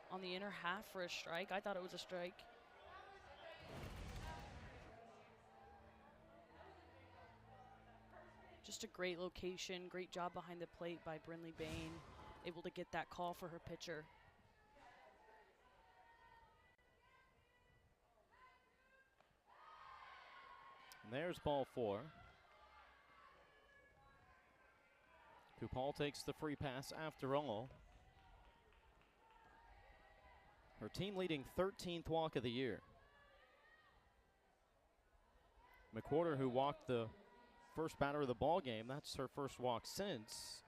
on the inner half for a strike. I thought it was a strike. Just a great location, great job behind the plate by Brinley Bain, able to get that call for her pitcher. And there's ball 4. Kupal takes the free pass after all. Her team leading 13th walk of the year. McWhorter, who walked the first batter of the ball game, that's her first walk since.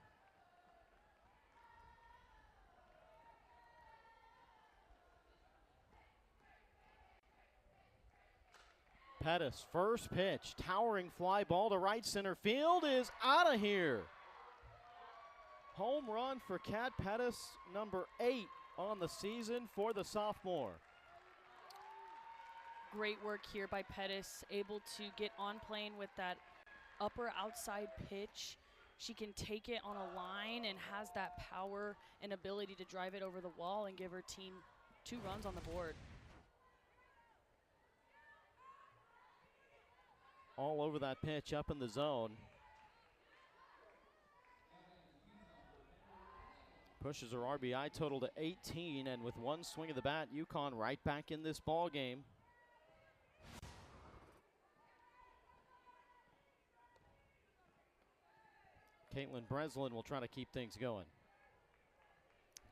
Pettis, first pitch, towering fly ball to right center field is out of here. Home run for Kat Pettis, number 8 on the season for the sophomore. Great work here by Pettis, able to get on plane with that upper outside pitch. She can take it on a line and has that power and ability to drive it over the wall and give her team 2 runs on the board. All over that pitch, up in the zone. Pushes her RBI total to 18, and with one swing of the bat, UConn right back in this ball game. Caitlin Breslin will try to keep things going.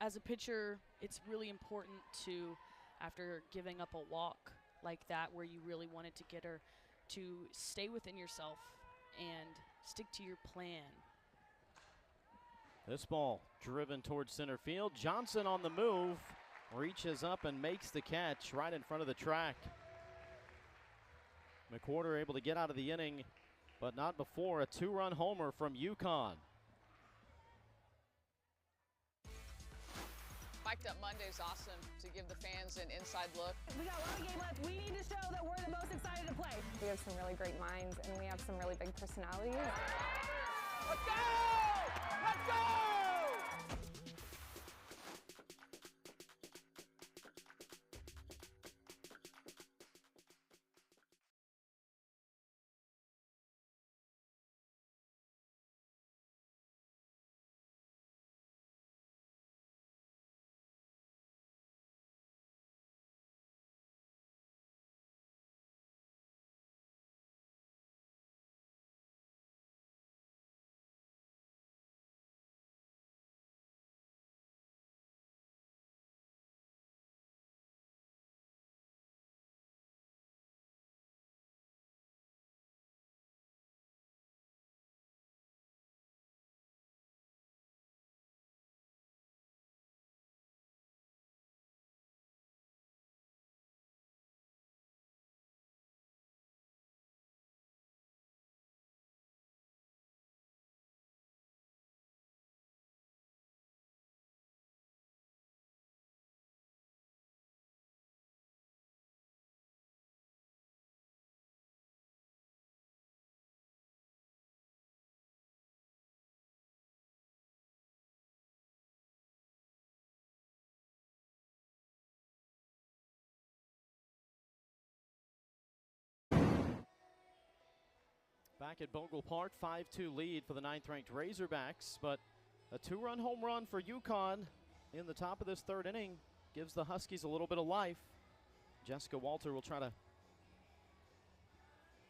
As a pitcher, it's really important to, after giving up a walk like that where you really wanted to get her, to stay within yourself and stick to your plan. This ball driven towards center field. Johnson on the move, reaches up and makes the catch right in front of the track. McWhorter able to get out of the inning, but not before a 2-run homer from UConn. Mic'd Up Monday's awesome to give the fans an inside look. We got one game left. We need to show that we're the most excited to play. We have some really great minds, and we have some really big personalities. Let's go! Let's go! Back at Bogle Park, 5-2 lead for the 9th-ranked Razorbacks, but a 2-run home run for UConn in the top of this 3rd inning gives the Huskies a little bit of life. Jessica Walter will try to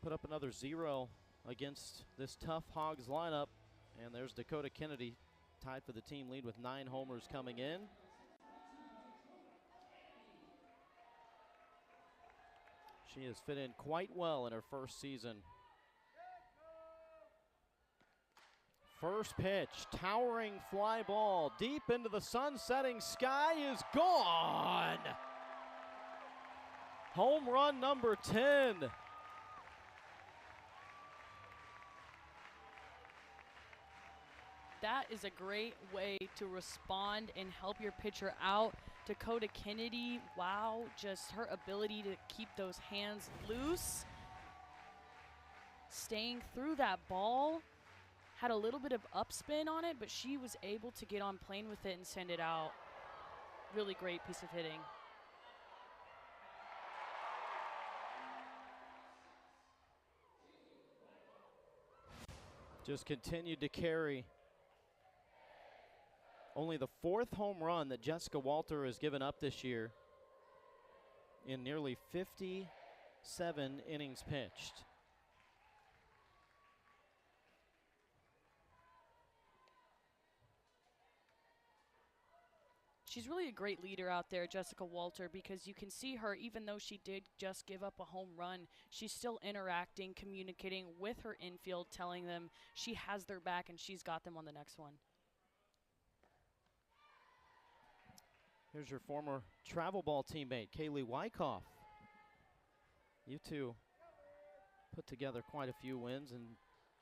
put up another 0 against this tough Hogs lineup, and there's Dakota Kennedy tied for the team lead with 9 homers coming in. She has fit in quite well in her first season. First pitch, towering fly ball deep into the sun-setting sky is gone. Home run number 10. That is a great way to respond and help your pitcher out. Dakota Kennedy, wow, just her ability to keep those hands loose, staying through that ball. had a little bit of upspin on it, but she was able to get on plane with it and send it out. Really great piece of hitting. Just continued to carry. Only the 4th home run that Jessica Walter has given up this year in nearly 57 innings pitched. She's really a great leader out there, Jessica Walter, because you can see her, even though she did just give up a home run, she's still interacting, communicating with her infield, telling them she has their back and she's got them on the next one. Here's your former travel ball teammate, Kaylee Wyckoff. You two put together quite a few wins,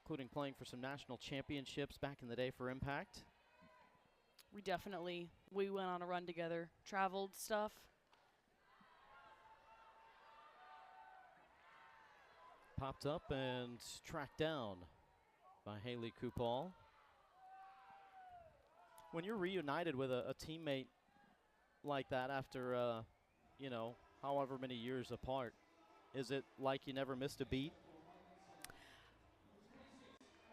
including playing for some national championships back in the day for Impact. We went on a run together, traveled stuff. Popped up and tracked down by Haley Kupal. When you're reunited with a teammate like that after, you know, however many years apart, is it like you never missed a beat?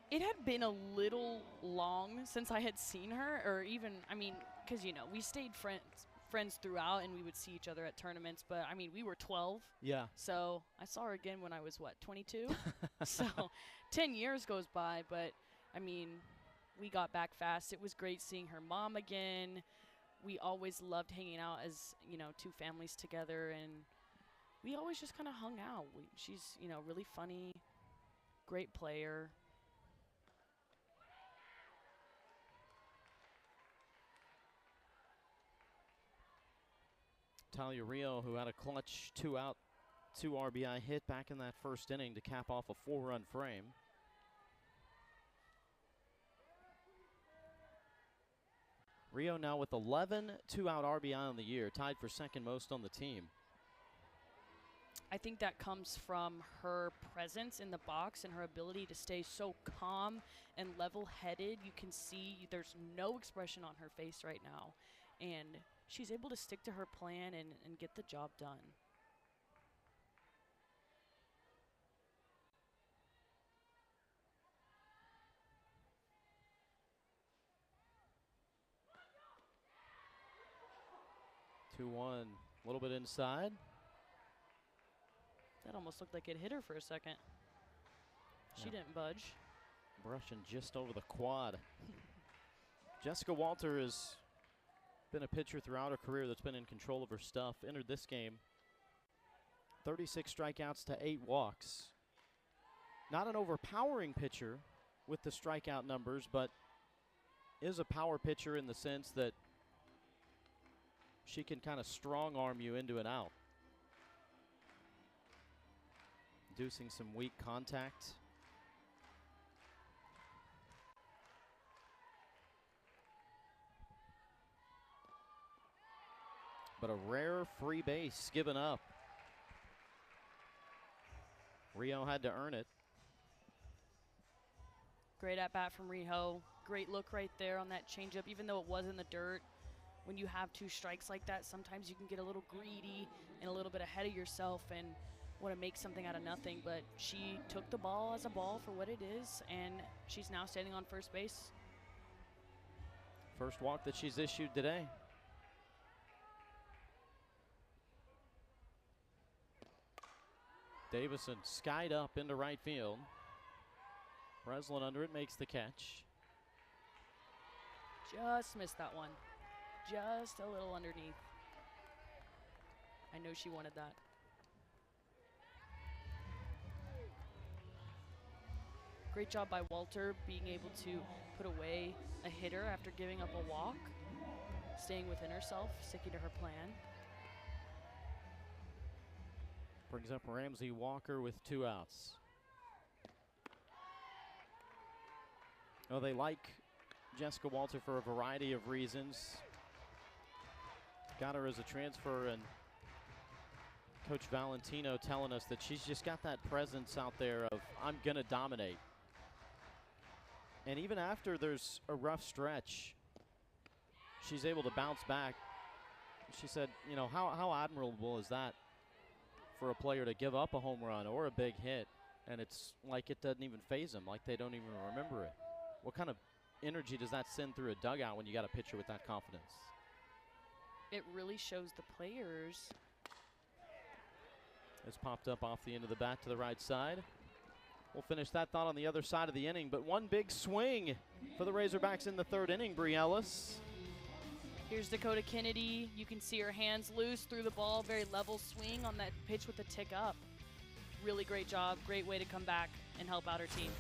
It had been a little long since I had seen her, or even, I mean, because, you know, we stayed friends throughout and we would see each other at tournaments, but, I mean, we were 12. Yeah. So I saw her again when I was, 22? So 10 years goes by, but, I mean, we got back fast. It was great seeing her mom again. We always loved hanging out as, you know, two families together, and we always just kind of hung out. She's, you know, really funny, great player. Talia Rio, who had a clutch 2-out, 2 RBI hit back in that first inning to cap off a 4-run frame. Rio now with 11 2-out RBI on the year, tied for second most on the team. I think that comes from her presence in the box and her ability to stay so calm and level-headed. You can see there's no expression on her face right now, and she's able to stick to her plan and get the job done. Two one, a little bit inside. That almost looked like it hit her for a second. She Yeah. didn't budge. Brushing just over the quad. Jessica Walter has been a pitcher throughout her career that's been in control of her stuff. Entered this game 36 strikeouts to 8 walks. Not an overpowering pitcher with the strikeout numbers, but is a power pitcher in the sense that she can kind of strong arm you into an out. Inducing some weak contact. But a rare free base given up. Rio had to earn it. Great at-bat from Riho. Great look right there on that changeup, even though it was in the dirt. When you have 2 strikes like that, sometimes you can get a little greedy and a little bit ahead of yourself and want to make something out of nothing. But she took the ball as a ball for what it is, and she's now standing on first base. First walk that she's issued today. Davison skied up into right field. Breslin under it, makes the catch. Just missed that one. Just a little underneath. I know she wanted that. Great job by Walter being able to put away a hitter after giving up a walk, staying within herself, sticking to her plan. Brings up Ramsey Walker with 2 outs. Oh, they like Jessica Walter for a variety of reasons. Got her as a transfer, and Coach Valentino telling us that she's just got that presence out there of, I'm going to dominate. And even after there's a rough stretch, she's able to bounce back. She said, you know, how admirable is that for a player to give up a home run or a big hit, and it's like it doesn't even faze them, like they don't even remember it. What kind of energy does that send through a dugout when you got a pitcher with that confidence? It really shows the players. It's popped up off the end of the bat to the right side. We'll finish that thought on the other side of the inning, but one big swing for the Razorbacks in the third inning, Bree Ellis. Here's Dakota Kennedy. You can see her hands loose through the ball. Very level swing on that pitch with the tick up. Really great job. Great way to come back and help out her team.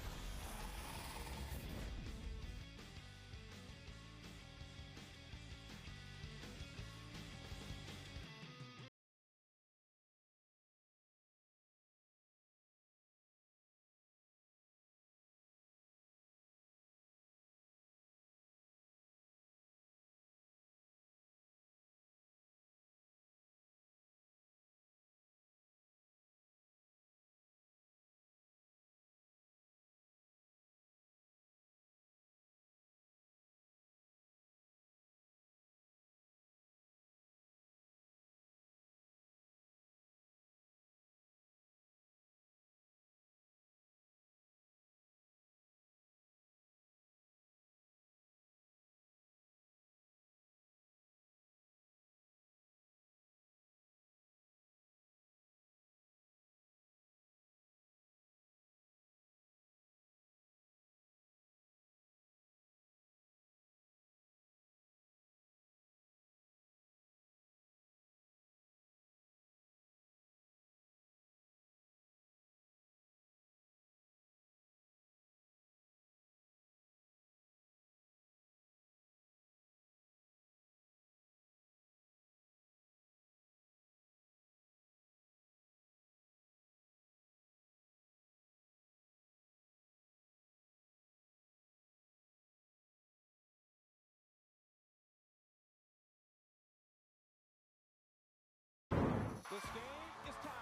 This game is tied.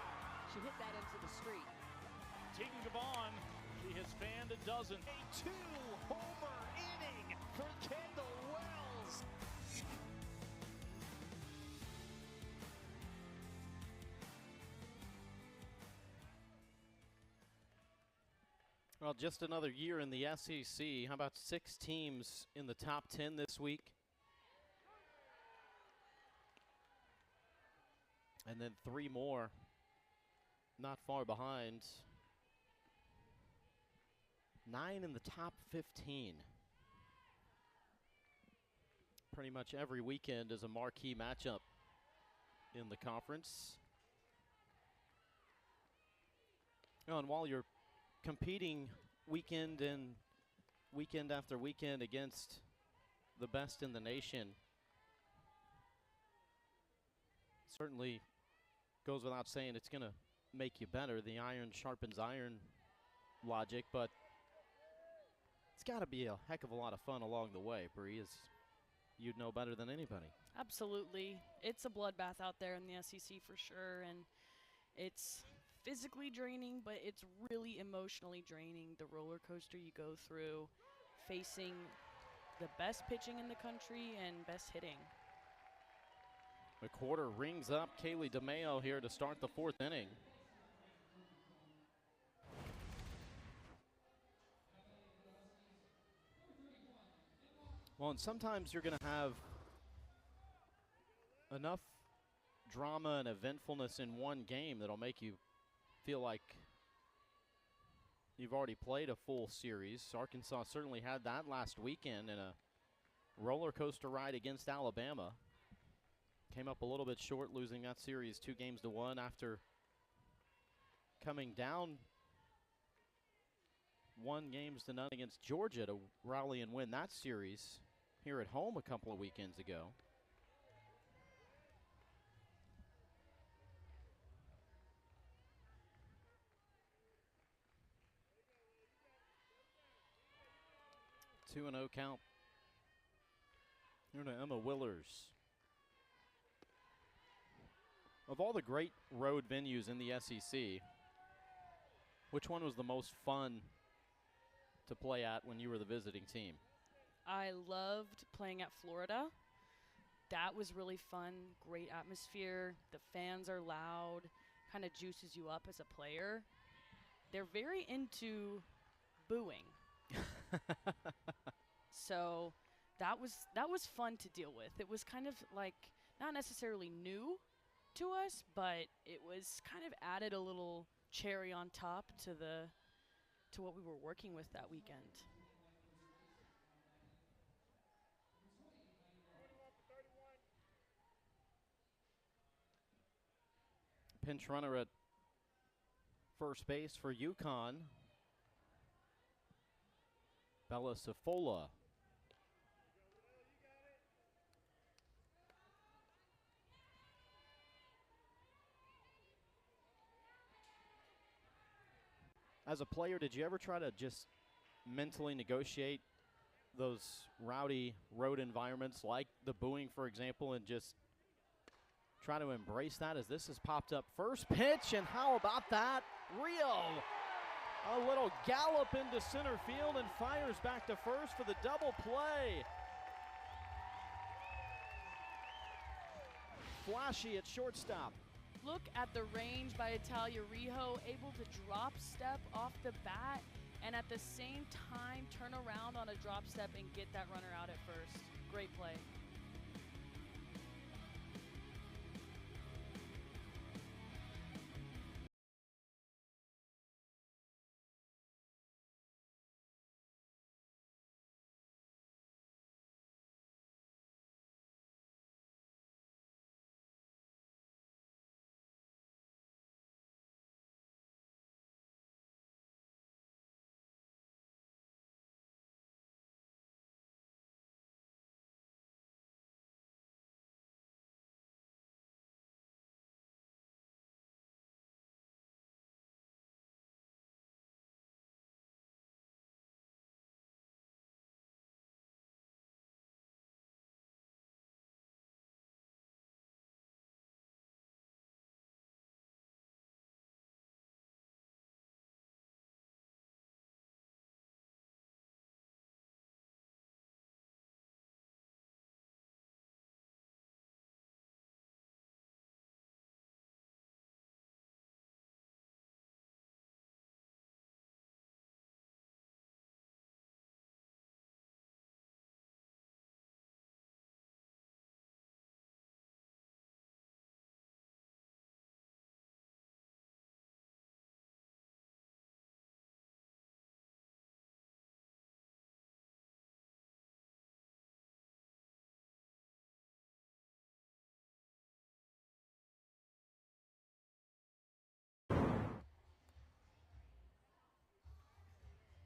She hit that into the street. Tegan Gavon, she has fanned a dozen. A two-homer inning for Kendall Wells. Well, just another year in the SEC. How about 6 teams in the top 10 this week? And then 3 more not far behind. 9 in the top 15. Pretty much every weekend is a marquee matchup in the conference. Oh, and while you're competing weekend after weekend against the best in the nation, certainly goes without saying it's going to make you better. The iron sharpens iron logic, but it's got to be a heck of a lot of fun along the way, Bree, as you'd know better than anybody. Absolutely. It's a bloodbath out there in the SEC for sure, and it's physically draining, but it's really emotionally draining. The roller coaster you go through, facing the best pitching in the country and best hitting. The quarter rings up. Kaylee DeMeo here to start the 4th inning. Well, and sometimes you're going to have enough drama and eventfulness in one game that'll make you feel like you've already played a full series. Arkansas certainly had that last weekend in a roller coaster ride against Alabama. Came up a little bit short, losing that series 2-1 after coming down 1-0 against Georgia to rally and win that series here at home a couple of weekends ago. Two and 0 count. Here to Emma Willers. Of all the great road venues in the SEC, which one was the most fun to play at when you were the visiting team? I loved playing at Florida. That was really fun, great atmosphere. The fans are loud, kind of juices you up as a player. They're very into booing. So that was fun to deal with. It was kind of like not necessarily new to us, but it was kind of added a little cherry on top to what we were working with that weekend. Pinch runner at first base for UConn, Bella Safola. As a player, did you ever try to just mentally negotiate those rowdy road environments like the booing, for example, and just try to embrace that as this has popped up? First pitch, and how about that? Rio, a little gallop into center field and fires back to first for the double play. Flashy at shortstop. Look at the range by Italia Rijo, able to drop step off the bat and at the same time turn around on a drop step and get that runner out at first. Great play.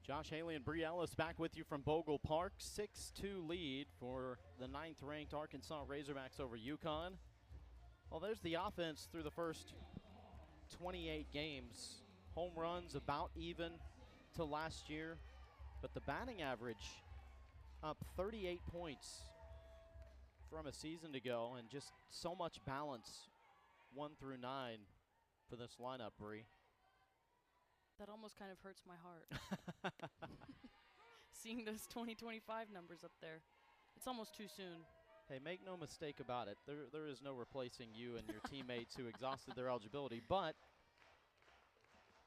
Josh Haley and Bree Ellis back with you from Bogle Park. 6-2 lead for the 9th-ranked Arkansas Razorbacks over UConn. Well, there's the offense through the first 28 games. Home runs about even to last year, but the batting average up 38 points from a season ago, and just so much balance 1 through 9 for this lineup, Bree. That almost kind of hurts my heart. Seeing those 2025 numbers up there. It's almost too soon. Hey, make no mistake about it. There is no replacing you and your teammates who exhausted their eligibility. But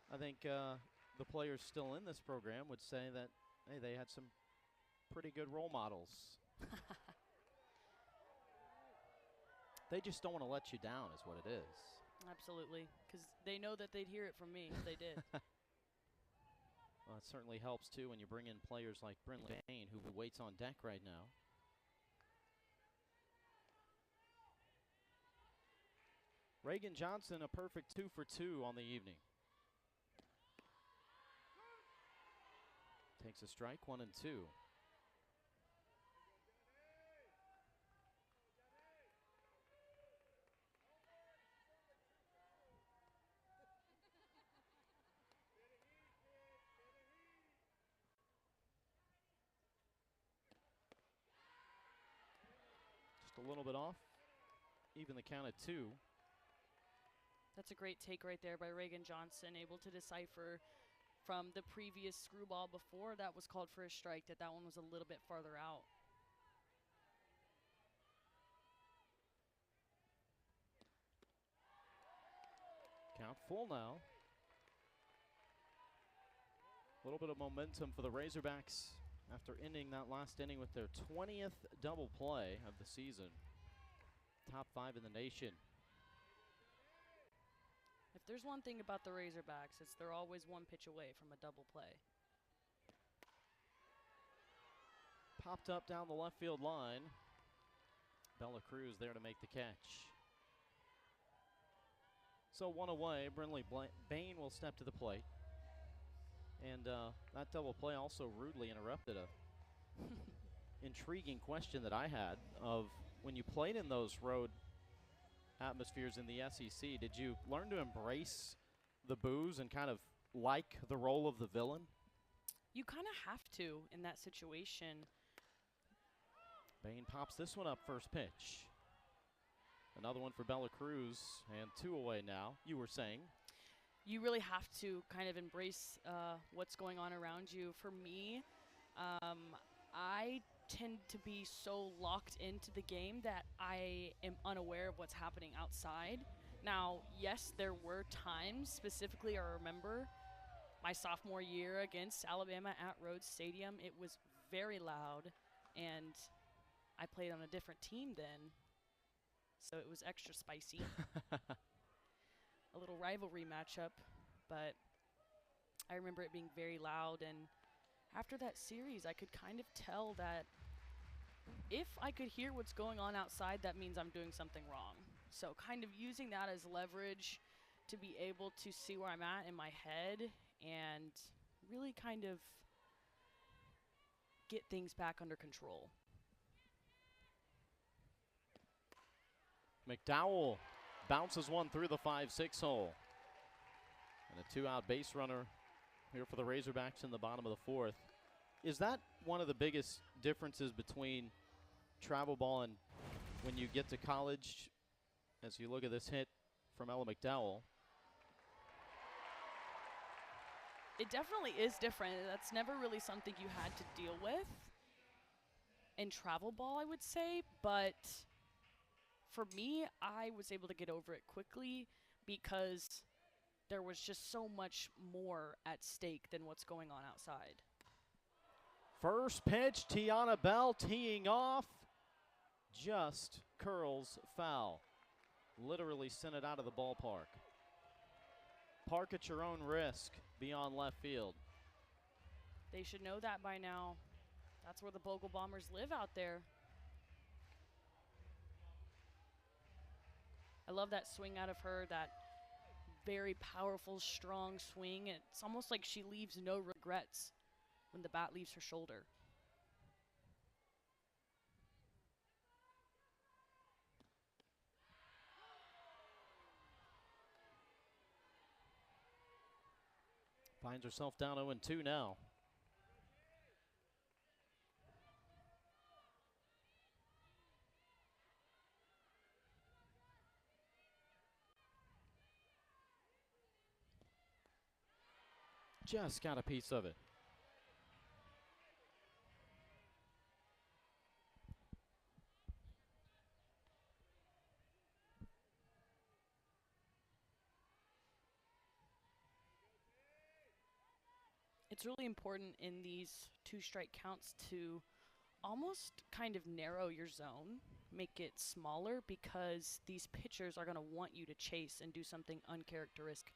I think the players still in this program would say that, hey, they had some pretty good role models. They just don't want to let you down is what it is. Absolutely, because they know that they'd hear it from me if they did. Well, it certainly helps, too, when you bring in players like Brinley Payne, who waits on deck right now. Reagan Johnson, a perfect 2 for 2 on the evening. Takes a strike, 1 and 2. Just a little bit off. Even the count at 2. That's a great take right there by Reagan Johnson, able to decipher from the previous screwball before that was called for a strike, that one was a little bit farther out. Count full now. A little bit of momentum for the Razorbacks after ending that last inning with their 20th double play of the season. Top 5 in the nation. If there's one thing about the Razorbacks, it's they're always one pitch away from a double play. Popped up down the left field line. Bella Cruz there to make the catch. So one away, Brinley Bain will step to the plate. And that double play also rudely interrupted a intriguing question that I had of when you played in those road atmospheres in the SEC, did you learn to embrace the boos and kind of like the role of the villain? You kind of have to in that situation. Bain pops this one up, first pitch. Another one for Bella Cruz, and 2 away now. You were saying? You really have to kind of embrace what's going on around you. For me, I tend to be so locked into the game that I am unaware of what's happening outside. Now, yes, there were times, specifically I remember my sophomore year against Alabama at Rhodes Stadium. It was very loud, and I played on a different team then, so it was extra spicy. A little rivalry matchup, but I remember it being very loud, and after that series, I could kind of tell that if I could hear what's going on outside, that means I'm doing something wrong. So kind of using that as leverage to be able to see where I'm at in my head and really kind of get things back under control. McDowell bounces one through the 5-6 hole. And a 2-out base runner here for the Razorbacks in the bottom of the 4th. Is that one of the biggest differences between travel ball and when you get to college, as you look at this hit from Ella McDowell? It definitely is different. That's never really something you had to deal with in travel ball, I would say, but for me, I was able to get over it quickly because there was just so much more at stake than what's going on outside. First pitch, Tiana Bell teeing off, just curls foul. Literally sent it out of the ballpark. Park at your own risk beyond left field. They should know that by now. That's where the Bogle Bombers live out there. I love that swing out of her, that very powerful, strong swing. It's almost like she leaves no regrets when the bat leaves her shoulder. Finds herself down 0-2 now. Just got a piece of it. It's really important in these 2-strike counts to almost kind of narrow your zone, make it smaller, because these pitchers are going to want you to chase and do something uncharacteristic.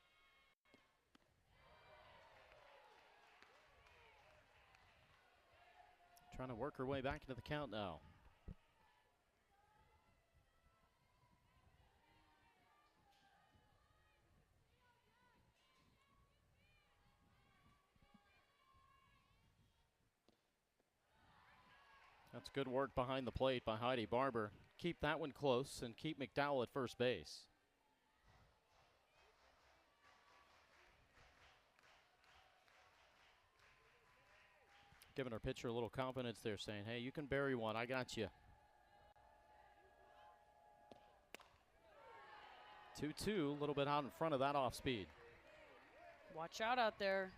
Trying to work her way back into the count now. That's good work behind the plate by Heidi Barber. Keep that one close and keep McDowell at first base. Giving her pitcher a little confidence there, saying, hey, you can bury one. I got you. 2-2, a little bit out in front of that off speed. Watch out out there.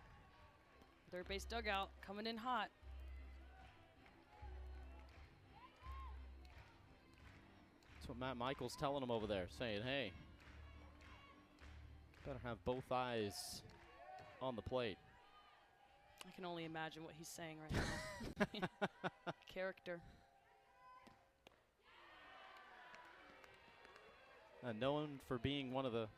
Third base dugout coming in hot. That's what Matt Michaels telling him over there, saying, hey, better have both eyes on the plate. I can only imagine what he's saying right now. Character. Known for being one of the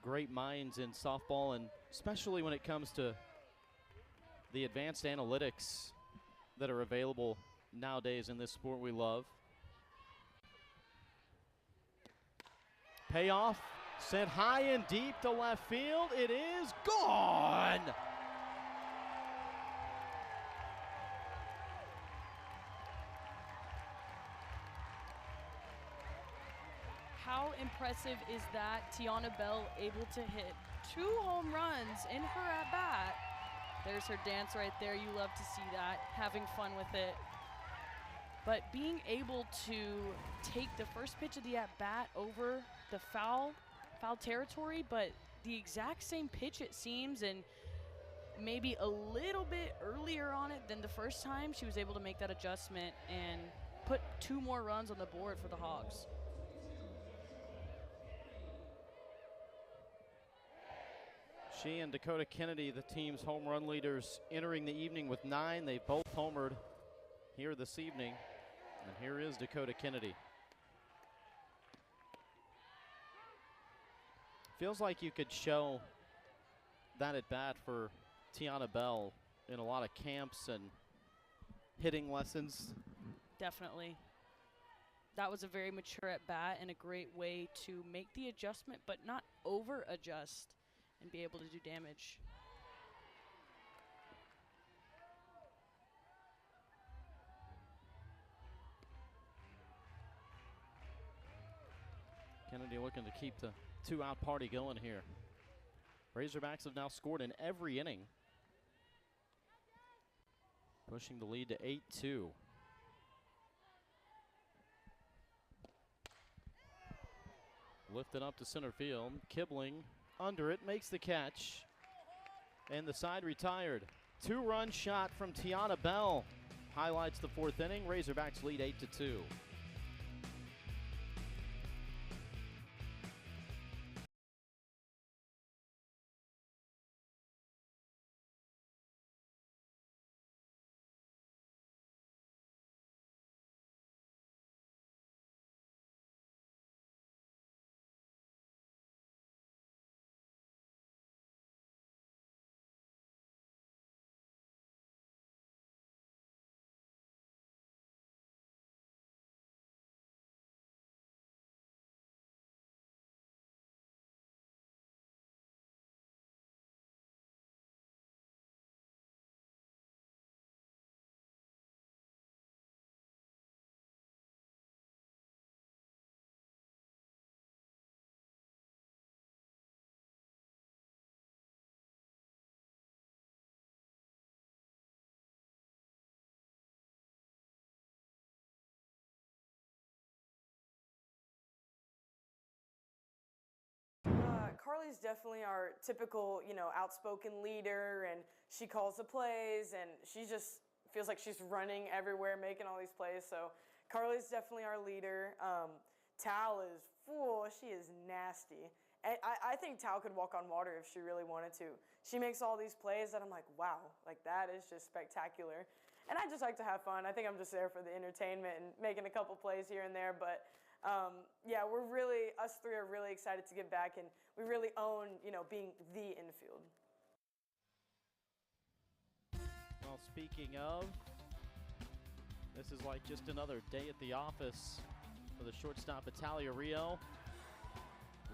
great minds in softball, and especially when it comes to the advanced analytics that are available nowadays in this sport we love. Payoff, sent high and deep to left field. It is gone. How impressive is that? Tiana Bell able to hit 2 home runs in her at-bat. There's her dance right there. You love to see that, having fun with it. But being able to take the first pitch of the at-bat over the foul territory, but the exact same pitch it seems, and maybe a little bit earlier on it than the first time, she was able to make that adjustment and put 2 more runs on the board for the Hogs. She and Dakota Kennedy, the team's home run leaders, entering the evening with 9. They both homered here this evening. And here is Dakota Kennedy. Feels like you could show that at bat for Tiana Bell in a lot of camps and hitting lessons. Definitely. That was a very mature at bat and a great way to make the adjustment, but not over adjust and be able to do damage. Kennedy looking to keep the 2-out party going here. Razorbacks have now scored in every inning, pushing the lead to 8-2. Lifted up to center field. Kibling under it, makes the catch, and the side retired. 2-run shot from Tiana Bell highlights the 4th inning. Razorbacks lead 8-2. Carly's definitely our typical, outspoken leader, and she calls the plays, and she just feels like she's running everywhere, making all these plays. So Carly's definitely our leader. Tal is, she is nasty. I think Tal could walk on water if she really wanted to. She makes all these plays that I'm like, wow, like that is just spectacular. And I just like to have fun. I think I'm just there for the entertainment and making a couple plays here and there, but yeah, us 3 are really excited to get back, and we really own, being the infield. Well, speaking of, this is like just another day at the office for the shortstop Italia Rio.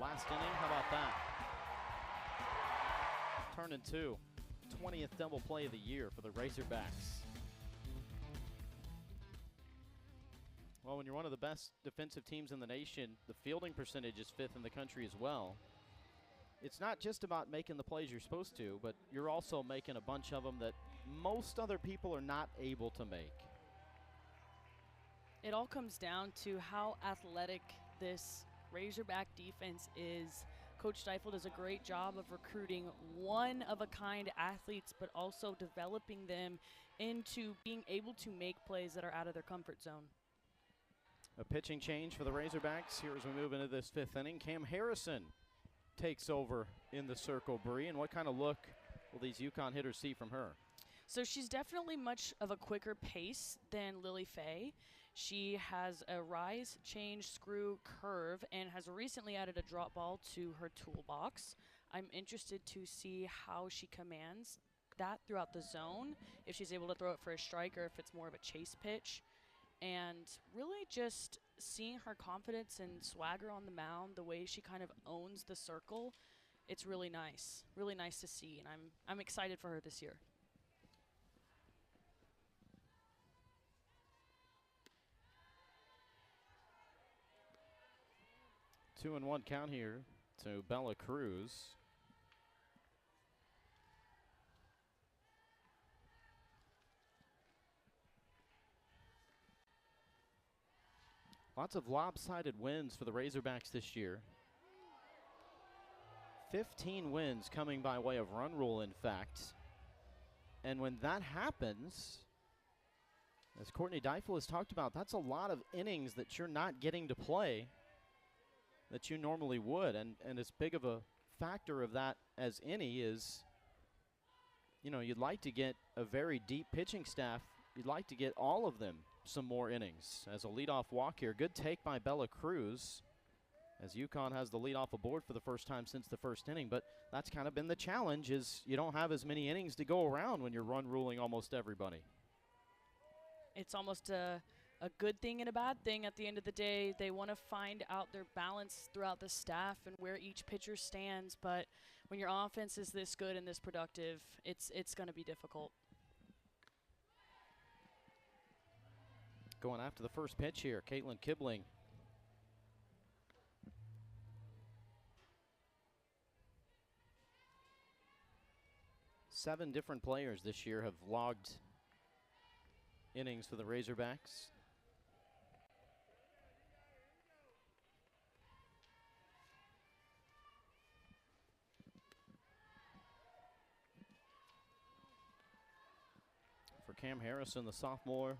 Last inning, how about that? Turn in 2. 20th double play of the year for the Razorbacks. Well, when you're one of the best defensive teams in the nation, the fielding percentage is 5th in the country as well. It's not just about making the plays you're supposed to, but you're also making a bunch of them that most other people are not able to make. It all comes down to how athletic this Razorback defense is. Coach Steifel does a great job of recruiting one-of-a-kind athletes, but also developing them into being able to make plays that are out of their comfort zone. A pitching change for the Razorbacks here as we move into this 5th inning. Cam Harrison takes over in the circle, Bree, and what kind of look will these UConn hitters see from her? So she's definitely much of a quicker pace than Lily Fay. She has a rise, change, screw, curve, and has recently added a drop ball to her toolbox. I'm interested to see how she commands that throughout the zone, if she's able to throw it for a strike or if it's more of a chase pitch. And really just seeing her confidence and swagger on the mound, the way she kind of owns the circle, it's really nice to see, and I'm excited for her this year. Two and one count here to Bella Cruz. Lots of lopsided wins for the Razorbacks this year. 15 wins coming by way of run rule, in fact. And when that happens, as Courtney Deifel has talked about, that's a lot of innings that you're not getting to play that you normally would. And as big of a factor of that as any is, you know, you'd like to get a very deep pitching staff. You'd like to get all of them some more innings. As a leadoff walk here, good take by Bella Cruz, as UConn has the leadoff aboard for the first time since the 1st inning. But that's kind of been the challenge, is you don't have as many innings to go around when you're run ruling almost everybody. It's almost a good thing and a bad thing at the end of the day. They want to find out their balance throughout the staff and where each pitcher stands, but when your offense is this good and this productive, it's going to be difficult. Going after the first pitch here, Caitlin Kibling. Seven different players this year have logged innings for the Razorbacks. For Cam Harrison, the sophomore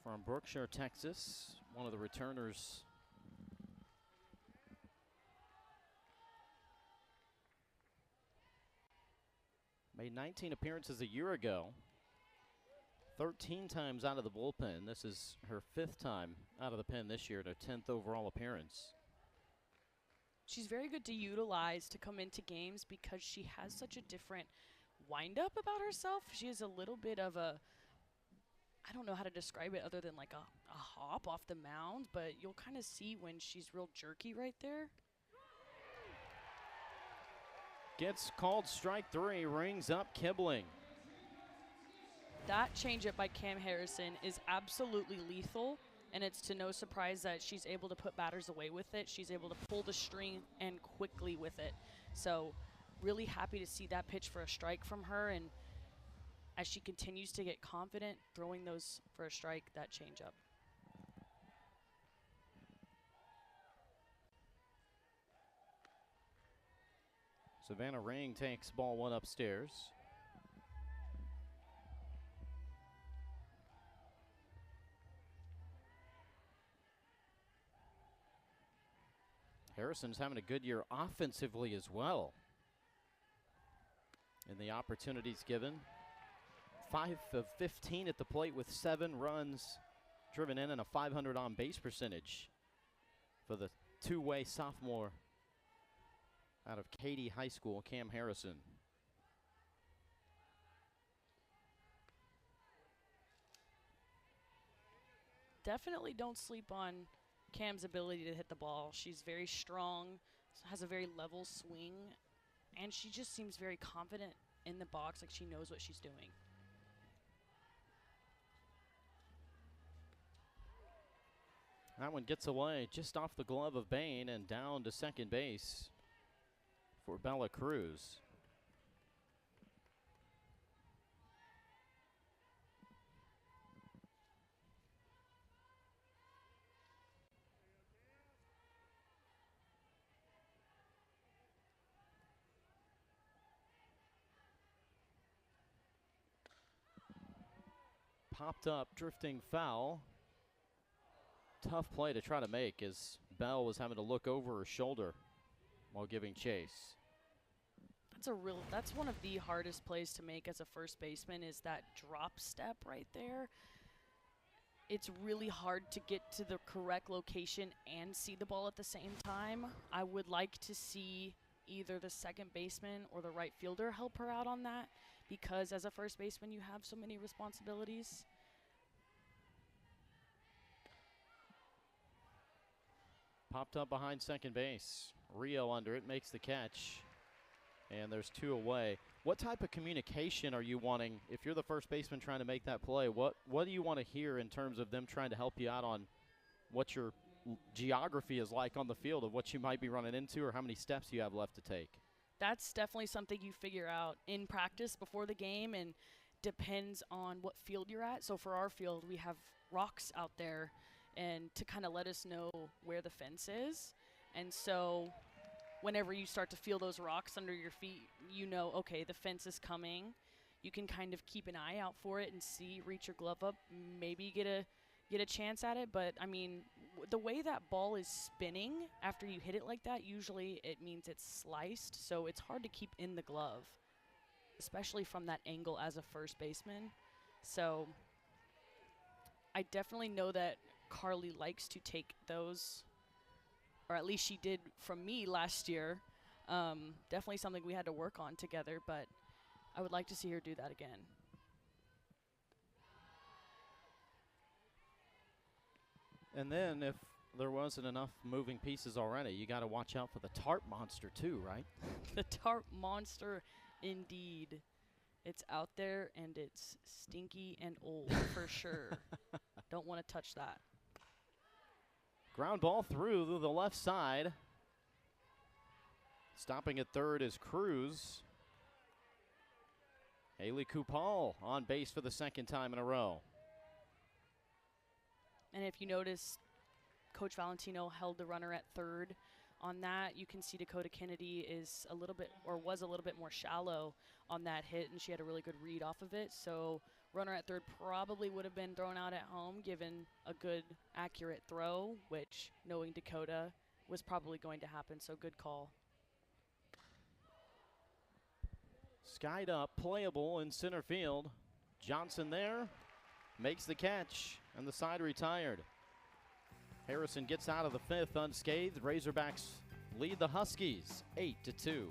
from Brookshire, Texas, one of the returners. Made 19 appearances a year ago, 13 times out of the bullpen. This is her 5th time out of the pen this year, and her 10th overall appearance. She's very good to utilize to come into games because she has such a different wind-up about herself. She has a little bit of a, I don't know how to describe it other than like a hop off the mound, but you'll kind of see when she's real jerky right there. Gets called strike 3, rings up Kibling. That changeup by Cam Harrison is absolutely lethal, and it's to no surprise that she's able to put batters away with it. She's able to pull the string and quickly with it. So really happy to see that pitch for a strike from her, and as she continues to get confident throwing those for a strike, that changeup. Savannah Ring takes ball 1 upstairs. Harrison's having a good year offensively as well. And the opportunities given. 5 of 15 at the plate with 7 runs driven in and a .500 on base percentage for the two-way sophomore out of Katy High School, Cam Harrison. Definitely don't sleep on Cam's ability to hit the ball. She's very strong, has a very level swing, and she just seems very confident in the box, like she knows what she's doing. That one gets away just off the glove of Bain and down to second base for Bella Cruz. Popped up, drifting foul. Tough play to try to make as Bell was having to look over her shoulder while giving chase. That's one of the hardest plays to make as a first baseman, is that drop step right there. It's really hard to get to the correct location and see the ball at the same time. I would like to see either the second baseman or the right fielder help her out on that, because as a first baseman you have so many responsibilities. Popped up behind second base. Rio under it, makes the catch. And there's 2 away. What type of communication are you wanting if you're the first baseman trying to make that play? What do you want to hear in terms of them trying to help you out on what your geography is like on the field of what you might be running into or how many steps you have left to take? That's definitely something you figure out in practice before the game, and depends on what field you're at. So for our field, we have rocks out there, and to kind of let us know where the fence is. And so whenever you start to feel those rocks under your feet, you know, okay, the fence is coming. You can kind of keep an eye out for it and see, reach your glove up, maybe get a chance at it. But I mean, the way that ball is spinning after you hit it like that, usually it means it's sliced, so it's hard to keep in the glove, especially from that angle as a first baseman. So I definitely know that Carly likes to take those, or at least she did from me last year. Definitely something we had to work on together, but I would like to see her do that again. And then if there wasn't enough moving pieces already, you got to watch out for the tarp monster too, right? The tarp monster, indeed. It's out there, and it's stinky and old for sure. Don't want to touch that. Ground ball through to the left side. Stopping at third is Cruz. Haley Kupal on base for the second time in a row. And if you notice, Coach Valentino held the runner at third on that. You can see Dakota Kennedy is a little bit, or was a little bit more shallow on that hit, and she had a really good read off of it. So runner at third probably would have been thrown out at home given a good, accurate throw, which, knowing Dakota, was probably going to happen. So good call. Skied up, playable in center field. Johnson there, makes the catch, and the side retired. Harrison gets out of the fifth unscathed. Razorbacks lead the Huskies 8-2.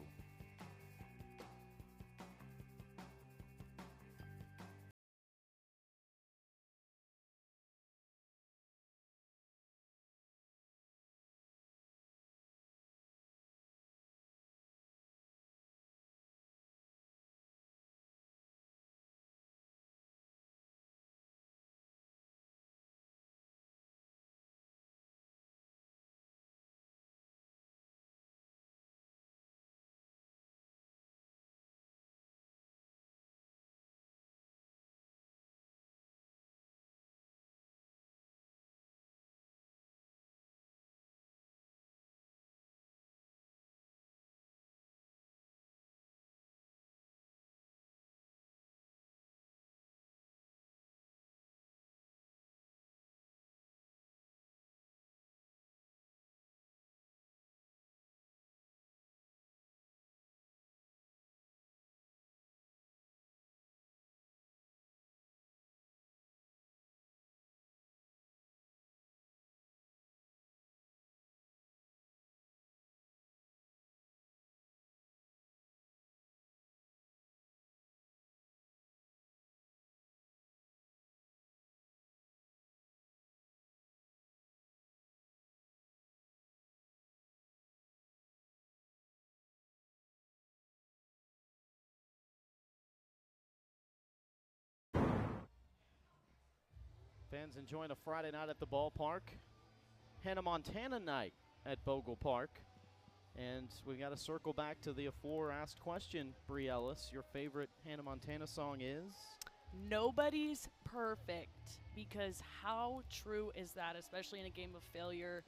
Fans enjoying a Friday night at the ballpark. Hannah Montana night at Bogle Park. And we got to circle back to the asked question, Bree Ellis. Your favorite Hannah Montana song is? Nobody's perfect, because how true is that, especially in a game of failure?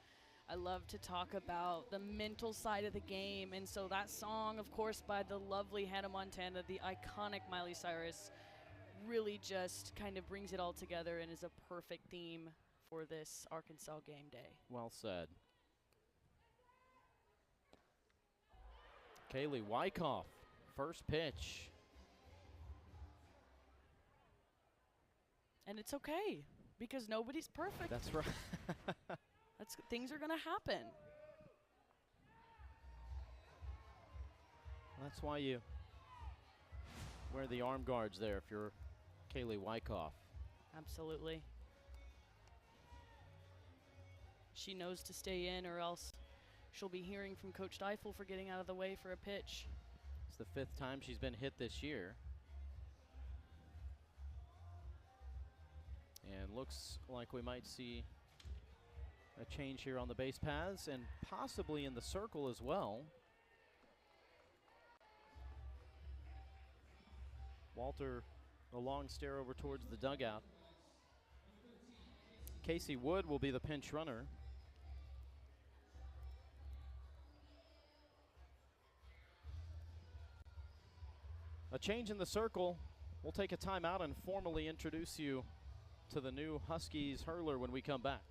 I love to talk about the mental side of the game, and so that song, of course, by the lovely Hannah Montana, the iconic Miley Cyrus, really just kind of brings it all together and is a perfect theme for this Arkansas game day. Well said. Kaylee Wyckoff, first pitch. And it's okay, because nobody's perfect. That's right. Things are gonna happen. That's why you wear the arm guards there if you're Kaylee Wyckoff. Absolutely. She knows to stay in, or else she'll be hearing from Coach Deifel for getting out of the way for a pitch. It's the 5th time she's been hit this year. And looks like we might see a change here on the base paths and possibly in the circle as well. Walter, a long stare over towards the dugout. Casey Wood will be the pinch runner. A change in the circle. We'll take a timeout and formally introduce you to the new Huskies hurler when we come back.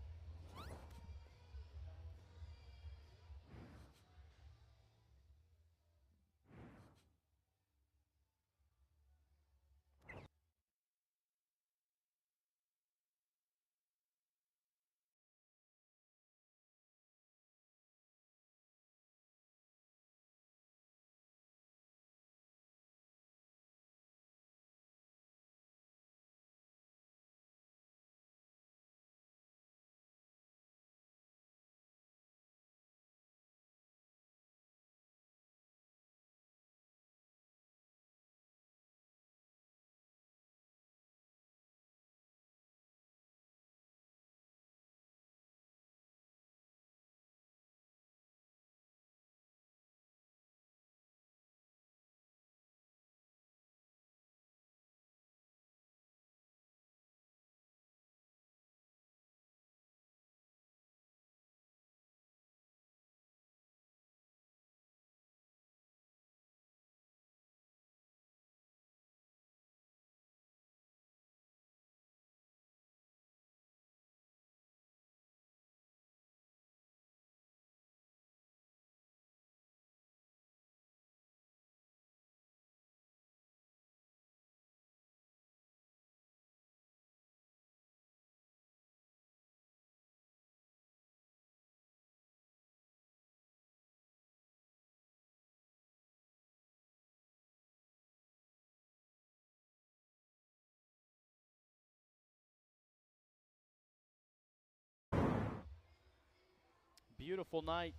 Beautiful night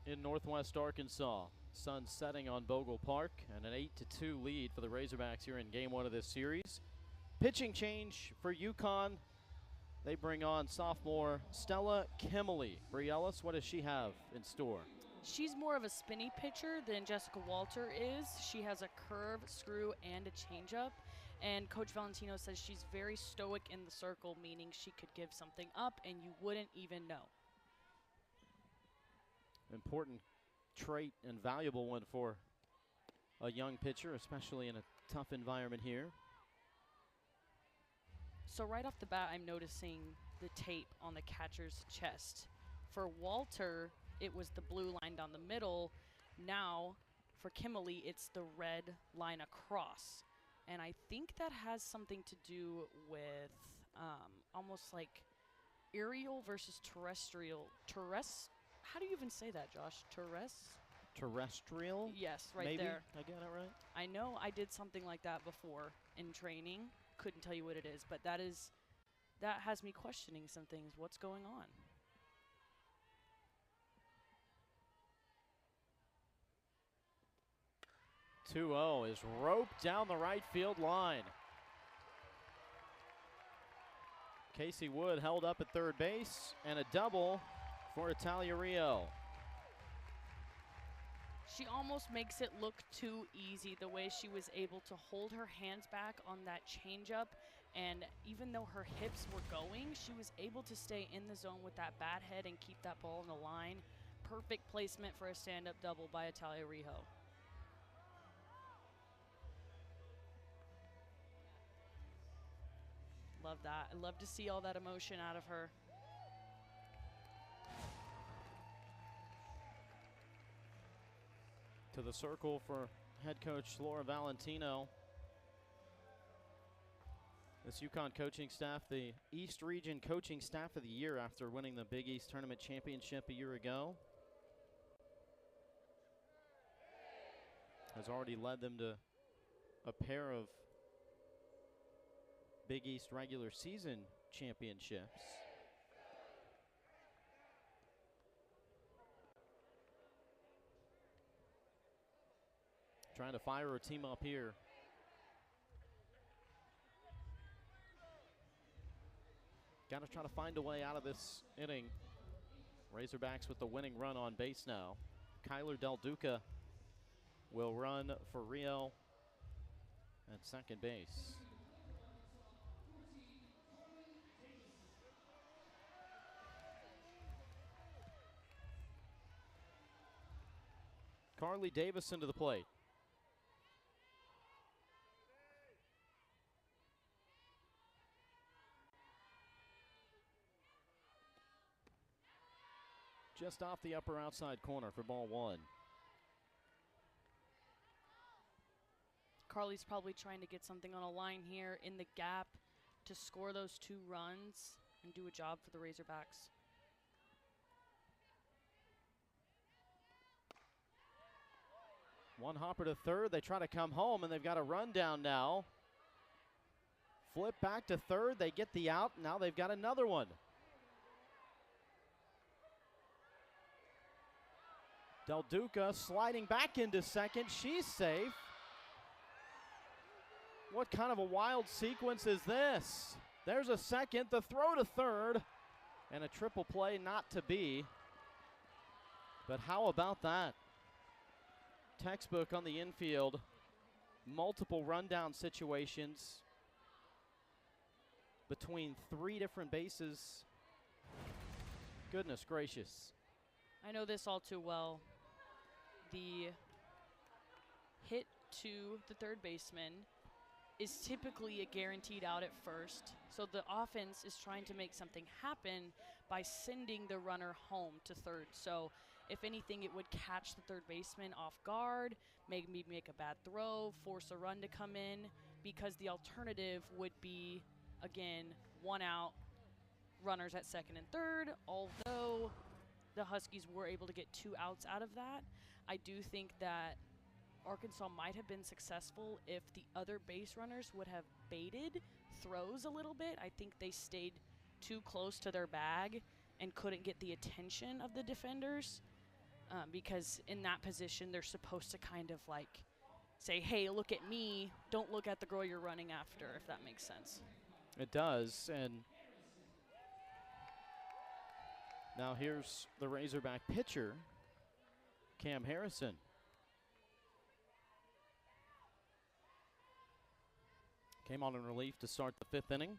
in Northwest Arkansas. Sun setting on Bogle Park and an 8-2 lead for the Razorbacks here in game 1 of this series. Pitching change for UConn. They bring on sophomore Stella Kimley. Bree Ellis, what does she have in store? She's more of a spinny pitcher than Jessica Walter is. She has a curve, screw, and a changeup. And Coach Valentino says she's very stoic in the circle, meaning she could give something up and you wouldn't even know. Important trait and valuable one for a young pitcher, especially in a tough environment here. So right off the bat, I'm noticing the tape on the catcher's chest. For Walter, it was the blue line down the middle. Now, for Kimley, it's the red line across. And I think that has something to do with almost like aerial versus terrestrial. How do you even say that, Josh? Terrestrial? Yes, right Maybe there. I got it right. I know I did something like that before in training. Couldn't tell you what it is, but that has me questioning some things. What's going on? (2-0) is roped down the right field line. Casey Wood held up at third base, and a double for Italia Rio. She almost makes it look too easy, the way she was able to hold her hands back on that changeup, and even though her hips were going, she was able to stay in the zone with that bat head and keep that ball in the line. Perfect placement for a stand-up double by Italia Rio. love that. I love to see all that emotion out of her. To the circle for head coach Laura Valentino. This UConn coaching staff, the East Region Coaching Staff of the Year after winning the Big East Tournament Championship a year ago. Has already led them to a pair of Big East regular season championships. Trying to fire her team up here. Got to try to find a way out of this inning. Razorbacks with the winning run on base now. Kyler Del Duca will run for Rio at second base. Carly Davison to the plate. Just off the upper outside corner for ball one. Carly's probably trying to get something on a line here in the gap to score those 2 runs and do a job for the Razorbacks. One hopper to third. They try to come home, and they've got a run down now. Flip back to third. They get the out. Now they've got another one. Del Duca sliding back into second. She's safe. What kind of a wild sequence is this? There's a second, the throw to third, and a triple play not to be. But how about that? Textbook on the infield. Multiple rundown situations between 3 different bases. Goodness gracious. I know this all too well. The hit to the third baseman is typically a guaranteed out at first. So the offense is trying to make something happen by sending the runner home to third. So if anything, it would catch the third baseman off guard, maybe make a bad throw, force a run to come in, because the alternative would be, again, 1 out, runners at second and third. Although the Huskies were able to get 2 outs out of that, I do think that Arkansas might have been successful if the other base runners would have baited throws a little bit. I think they stayed too close to their bag and couldn't get the attention of the defenders, because in that position they're supposed to kind of like say, hey, look at me, don't look at the girl you're running after, if that makes sense. It does. And now here's the Razorback pitcher, Cam Harrison. Came on in relief to start the 5th inning.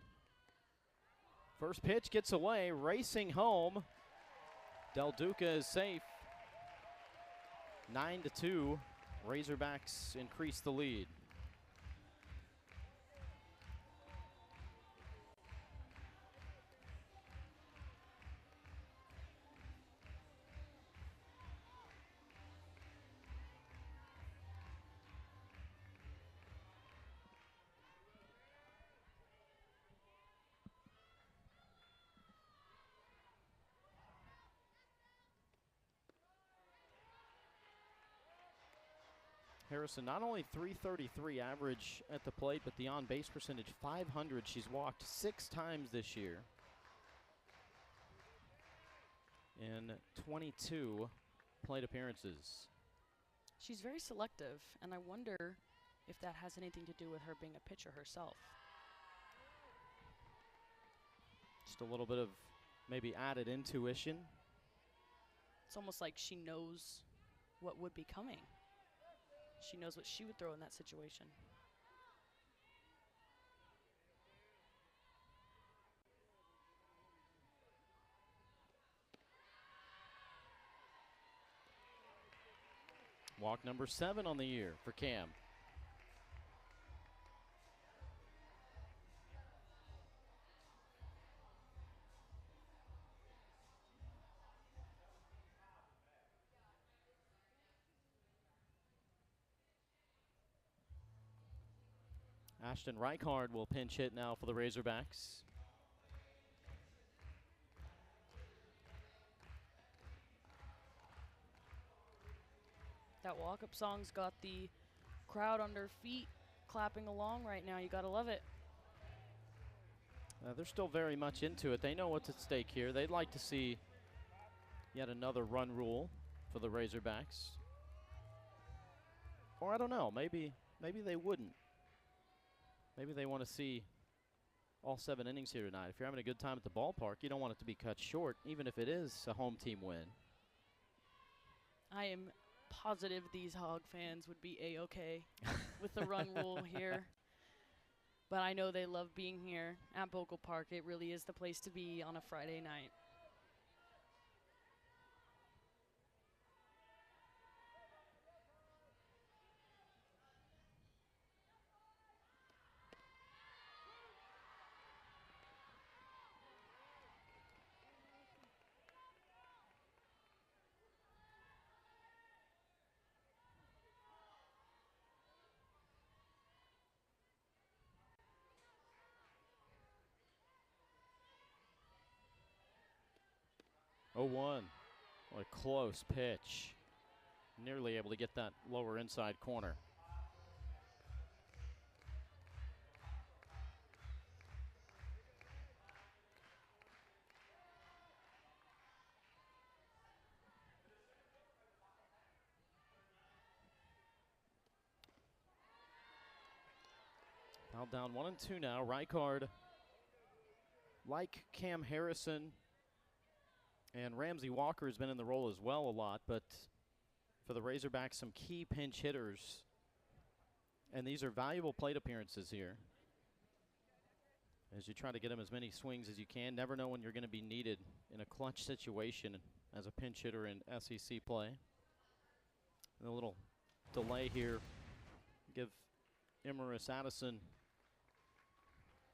First pitch gets away, racing home. Del Duca is safe. 9-2, Razorbacks increase the lead. Harrison, not only .333 average at the plate, but the on-base percentage, .500. She's walked 6 times this year in 22 plate appearances. She's very selective, and I wonder if that has anything to do with her being a pitcher herself. Just a little bit of maybe added intuition. It's almost like she knows what would be coming. She knows what she would throw in that situation. Walk number 7 on the year for Cam. Ashton Reichard will pinch hit now for the Razorbacks. That walk-up song's got the crowd on their feet clapping along right now. You gotta love it. They're still very much into it. They know what's at stake here. They'd like to see yet another run rule for the Razorbacks. Or I don't know, maybe they wouldn't. Maybe they want to see all 7 innings here tonight. If you're having a good time at the ballpark, you don't want it to be cut short, even if it is a home team win. I am positive these Hog fans would be A-okay with the run rule here. But I know they love being here at Bogle Park. It really is the place to be on a Friday night. Oh, 1. What a close pitch. Nearly able to get that lower inside corner. Fouled down 1-2 now. Reichard, like Cam Harrison and Ramsey Walker, has been in the role as well a lot, but for the Razorbacks, some key pinch hitters. And these are valuable plate appearances here, as you try to get them as many swings as you can. Never know when you're going to be needed in a clutch situation as a pinch hitter in SEC play. And a little delay here. Give Imerus Addison,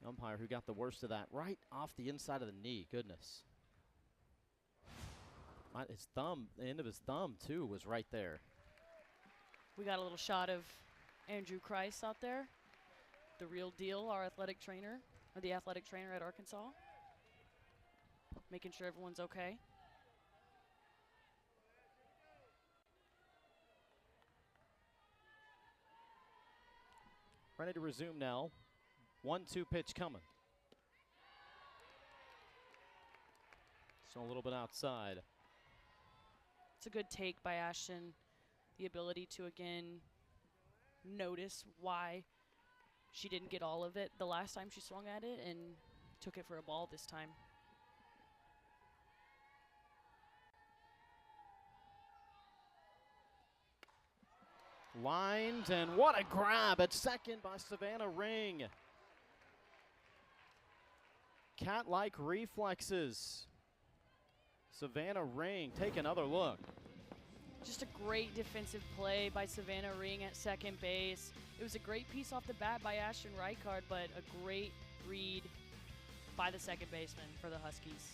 the umpire who got the worst of that, right off the inside of the knee. Goodness. His thumb, the end of his thumb, too, was right there. We got a little shot of Andrew Kreis out there, the real deal, our athletic trainer, or the athletic trainer at Arkansas, making sure everyone's okay. Ready to resume now. 1-2 pitch coming. So a little bit outside. It's a good take by Ashton. The ability to, again, notice why she didn't get all of it the last time she swung at it and took it for a ball this time. Lined, and what a grab at second by Savannah Ring. Cat-like reflexes. Savannah Ring, take another look. Just a great defensive play by Savannah Ring at second base. It was a great piece off the bat by Ashton Reichard, but a great read by the second baseman for the Huskies.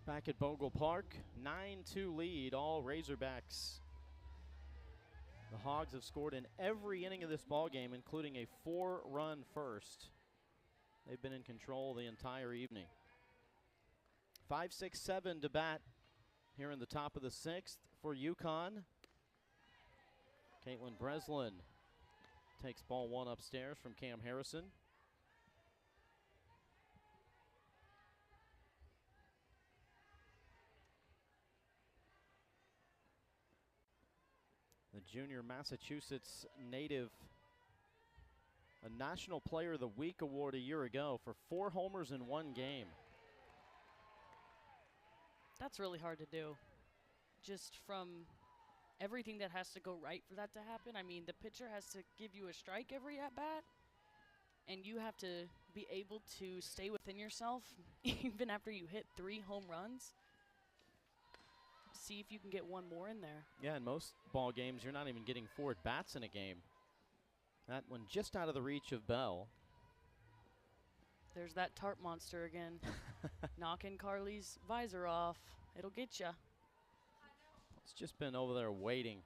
Back at Bogle Park, 9-2 lead, all Razorbacks. The Hogs have scored in every inning of this ball game, including a 4-run first. They've been in control the entire evening. 5, 6, 7 to bat here in the top of the 6th for UConn. Caitlin Breslin takes ball 1 upstairs from Cam Harrison. The junior Massachusetts native, a National Player of the Week award a year ago for 4 homers in 1 game. That's really hard to do. Just from everything that has to go right for that to happen. I mean, the pitcher has to give you a strike every at-bat, and you have to be able to stay within yourself even after you hit 3 home runs. See if you can get 1 more in there. Yeah, in most ball games, you're not even getting 4 at-bats in a game. That one just out of the reach of Bell. There's that tarp monster again. Knocking Carly's visor off. It'll get you. It's just been over there waiting.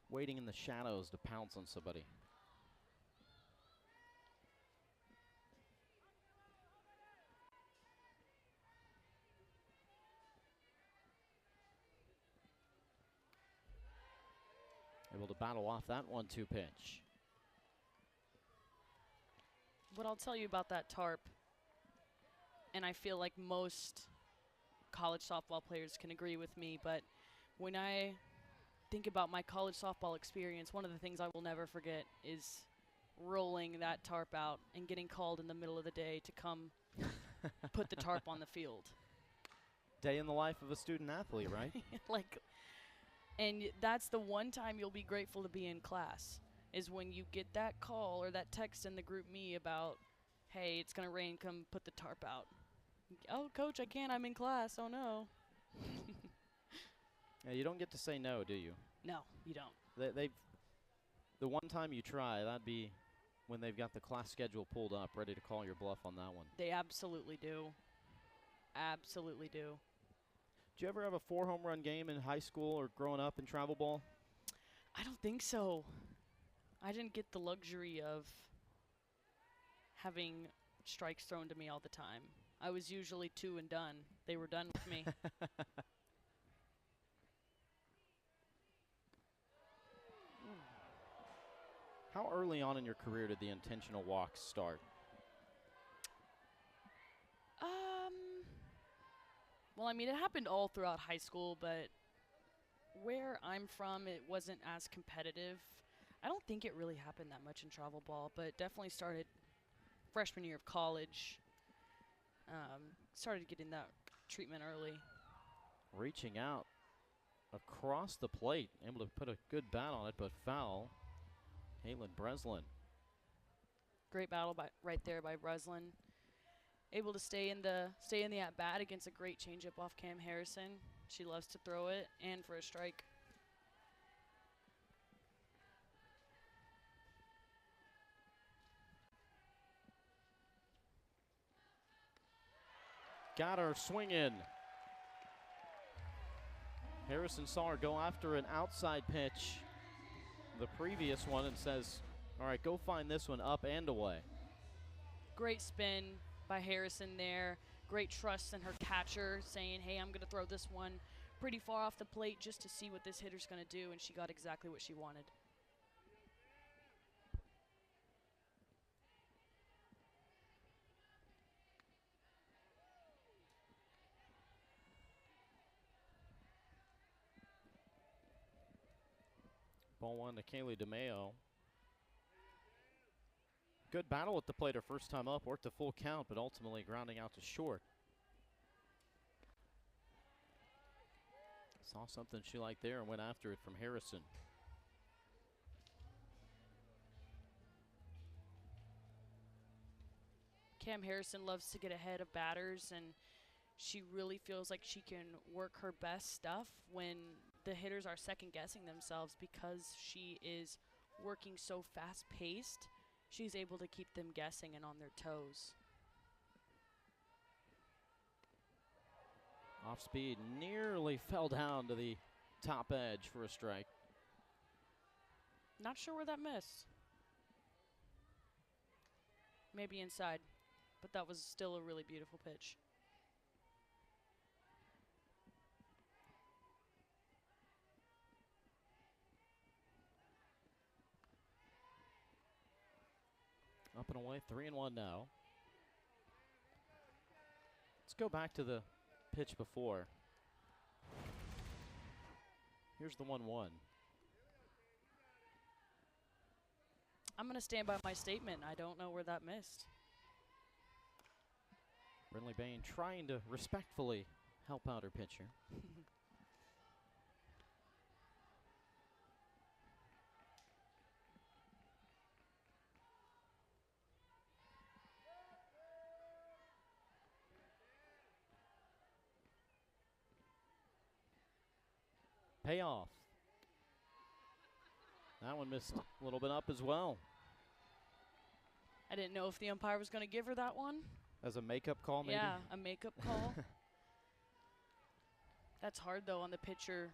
Waiting in the shadows to pounce on somebody. Able to battle off that 1-2 pitch. What I'll tell you about that tarp, and I feel like most college softball players can agree with me, but when I think about my college softball experience, one of the things I will never forget is rolling that tarp out and getting called in the middle of the day to come put the tarp on the field. Day in the life of a student athlete, right? And that's the one time you'll be grateful to be in class, is when you get that call or that text in the group me about, hey, it's going to rain, come put the tarp out. Oh, coach, I can't, I'm in class, oh no. Yeah, you don't get to say no, do you? No, you don't. The one time you try, that'd be when they've got the class schedule pulled up, ready to call your bluff on that one. They absolutely do. Absolutely do. Did you ever have a 4 home run game in high school or growing up in travel ball? I don't think so. I didn't get the luxury of having strikes thrown to me all the time. I was usually 2 and done. They were done with me. How early on in your career did the intentional walks start? Well, I mean, it happened all throughout high school, but where I'm from, it wasn't as competitive. I don't think it really happened that much in travel ball, but definitely started freshman year of college. Started getting that treatment early. Reaching out across the plate, able to put a good bat on it, but foul. Caitlin Breslin. Great battle right there by Breslin. Able to stay in the at bat against a great changeup off Cam Harrison. She loves to throw it and for a strike. Got her swinging. Harrison saw her go after an outside pitch, the previous one, and says, all right, go find this one up and away. Great spin by Harrison there. Great trust in her catcher, saying, hey, I'm going to throw this one pretty far off the plate just to see what this hitter's going to do, and she got exactly what she wanted. Ball 1 to Kaylee DeMeo. Good battle at the plate her first time up, worked a full count, but ultimately grounding out to short. Saw something she liked there and went after it from Harrison. Cam Harrison loves to get ahead of batters, and she really feels like she can work her best stuff when the hitters are second-guessing themselves, because she is working so fast-paced. She's able to keep them guessing and on their toes. Off speed, nearly fell down to the top edge for a strike. Not sure where that missed. Maybe inside, but that was still a really beautiful pitch. Up and away, 3-1 now. Let's go back to the pitch before. Here's the 1-1. I'm going to stand by my statement. I don't know where that missed. Brinley Bain trying to respectfully help out her pitcher. Payoff. That one missed a little bit up as well. I didn't know if the umpire was going to give her that one. As a makeup call, maybe? Yeah, a makeup call. That's hard, though, on the pitcher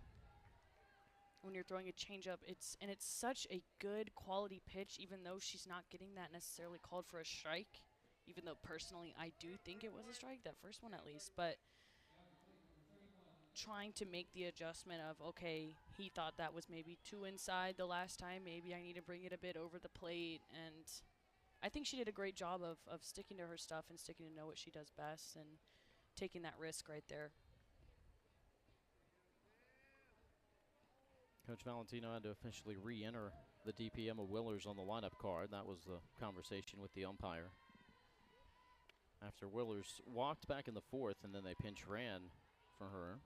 when you're throwing a changeup. It's such a good quality pitch, even though she's not getting that necessarily called for a strike. Even though, personally, I do think it was a strike, that first one at least. But trying to make the adjustment of, okay, he thought that was maybe too inside the last time. Maybe I need to bring it a bit over the plate. And I think she did a great job of sticking to her stuff and sticking to know what she does best and taking that risk right there. Coach Valentino had to officially re-enter the DP Emma Willers on the lineup card. That was the conversation with the umpire. After Willers walked back in the fourth, and then they pinch ran for her.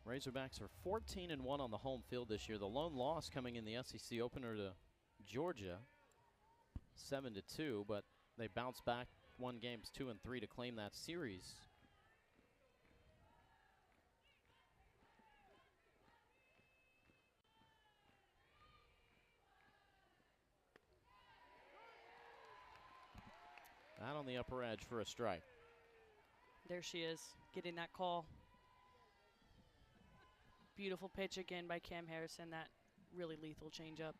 Razorbacks are 14-1 on the home field this year. The lone loss coming in the SEC opener to Georgia, 7-2, but they bounced back, won games 2 and 3 to claim that series. That on the upper edge for a strike. There she is, getting that call. Beautiful pitch again by Cam Harrison, that really lethal changeup.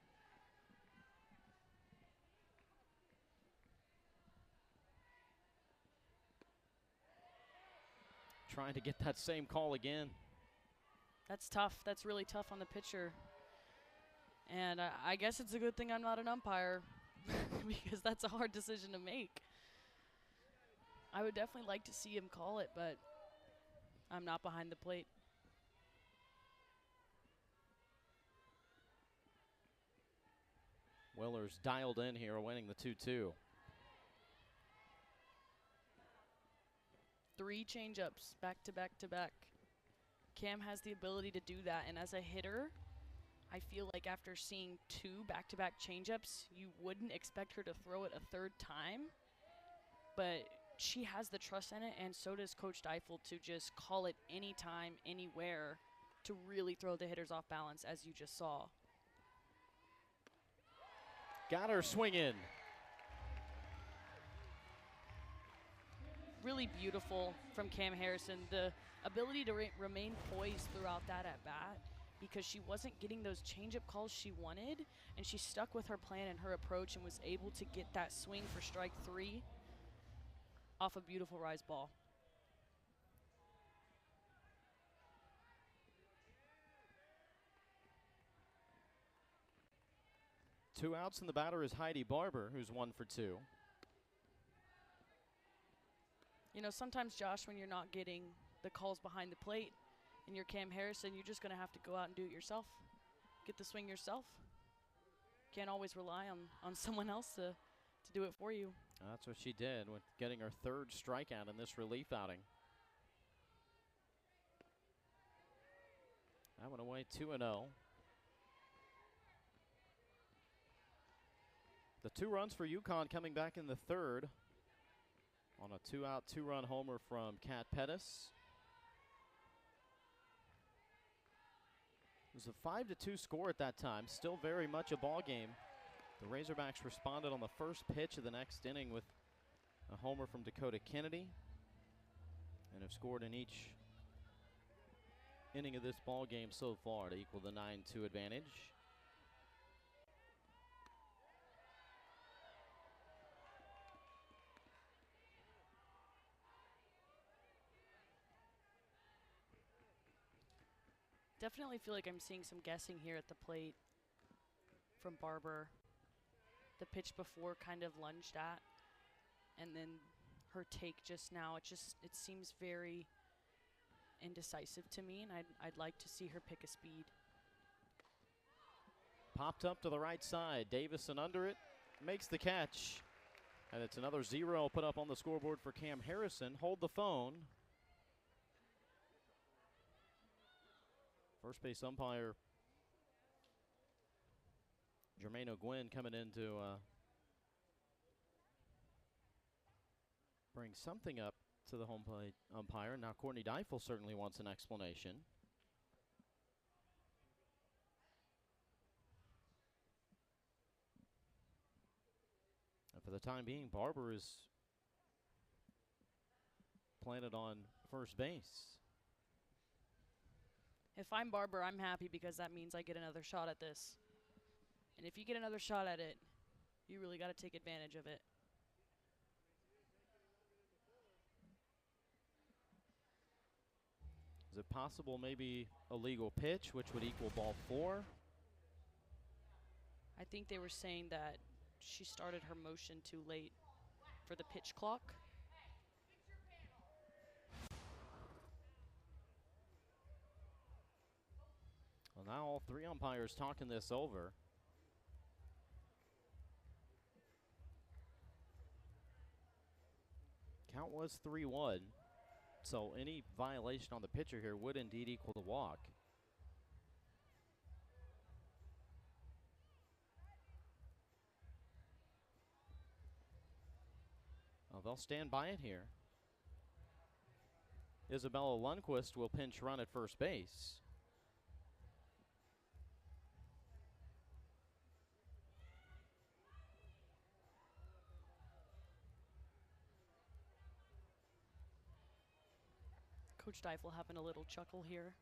Trying to get that same call again. That's tough. That's really tough on the pitcher. And I guess it's a good thing I'm not an umpire because that's a hard decision to make. I would definitely like to see him call it, but I'm not behind the plate. Willers dialed in here, winning the 2-2. 3 changeups, back to back to back. Cam has the ability to do that, and as a hitter, I feel like after seeing 2 back-to-back changeups, you wouldn't expect her to throw it a third time, but she has the trust in it, and so does Coach Deifel, to just call it anytime, anywhere, to really throw the hitters off balance, as you just saw. Got her swinging. Really beautiful from Cam Harrison. The ability to remain poised throughout that at-bat, because she wasn't getting those changeup calls she wanted, and she stuck with her plan and her approach and was able to get that swing for strike 3 off a beautiful rise ball. Two outs, and the batter is Heidi Barber, who's 1 for 2. You know, sometimes, Josh, when you're not getting the calls behind the plate and you're Cam Harrison, you're just going to have to go out and do it yourself. Get the swing yourself. Can't always rely on someone else to do it for you. That's what she did with getting her 3rd strikeout in this relief outing. That went away 2-0. The 2 runs for UConn coming back in the 3rd on a 2-out, 2-run homer from Kat Pettis. It was a 5-2 score at that time, still very much a ball game. The Razorbacks responded on the first pitch of the next inning with a homer from Dakota Kennedy and have scored in each inning of this ball game so far to equal the 9-2 advantage. Definitely feel like I'm seeing some guessing here at the plate from Barber. The pitch before kind of lunged at, and then her take just now, it seems very indecisive to me, and I'd like to see her pick a speed. Popped up to the right side. Davison under it, makes the catch. And it's another 0 put up on the scoreboard for Cam Harrison. Hold the phone. First base umpire Jermaine O'Gwynn coming in to bring something up to the home plate umpire. Now Courtney Deifel certainly wants an explanation. And for the time being, Barber is planted on first base. If I'm Barber, I'm happy because that means I get another shot at this. And if you get another shot at it, you really got to take advantage of it. Is it possible maybe a legal pitch, which would equal ball 4? I think they were saying that she started her motion too late for the pitch clock. Well, now all 3 umpires talking this over. Count was 3-1. So any violation on the pitcher here would indeed equal the walk. Well, they'll stand by it here. Isabella Lundquist will pinch run at first base. Coach Deifel having a little chuckle here,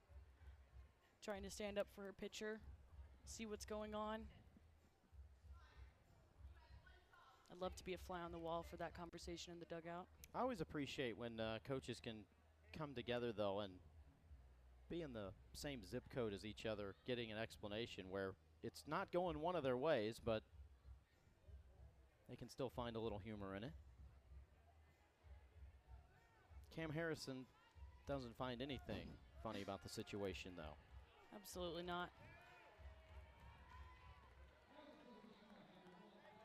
trying to stand up for her pitcher, see what's going on. I'd love to be a fly on the wall for that conversation in the dugout. I always appreciate when coaches can come together, though, and be in the same zip code as each other, getting an explanation where it's not going one of their ways, but they can still find a little humor in it. Cam Harrison doesn't find anything funny about the situation, though. Absolutely not.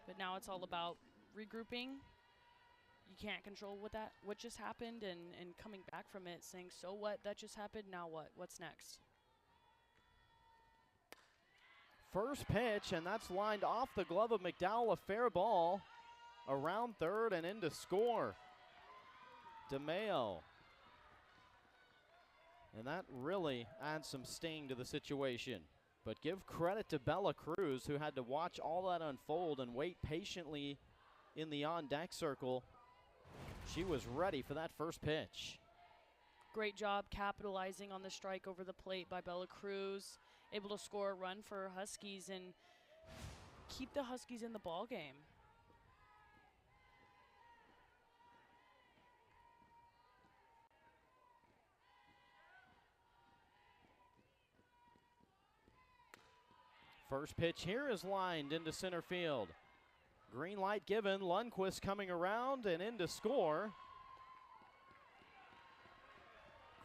But now it's all about regrouping. You can't control what just happened, and coming back from it saying, so what, that just happened, now what? What's next? First pitch, and that's lined off the glove of McDowell, a fair ball. Around third and in to score. DeMeo. And that really adds some sting to the situation. But give credit to Bella Cruz, who had to watch all that unfold and wait patiently in the on-deck circle. She was ready for that first pitch. Great job capitalizing on the strike over the plate by Bella Cruz. Able to score a run for her Huskies and keep the Huskies in the ball game. First pitch here is lined into center field. Green light given. Lundquist coming around and in to score.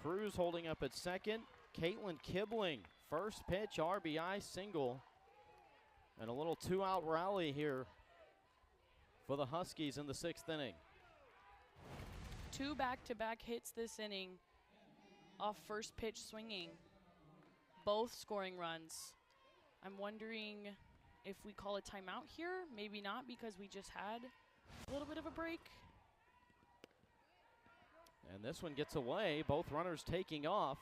Cruz holding up at second. Caitlin Kibling, first pitch RBI single. And a little 2-out rally here for the Huskies in the 6th inning. 2 back-to-back hits this inning off first pitch swinging. Both scoring runs. I'm wondering if we call a timeout here. Maybe not, because we just had a little bit of a break. And this one gets away. Both runners taking off.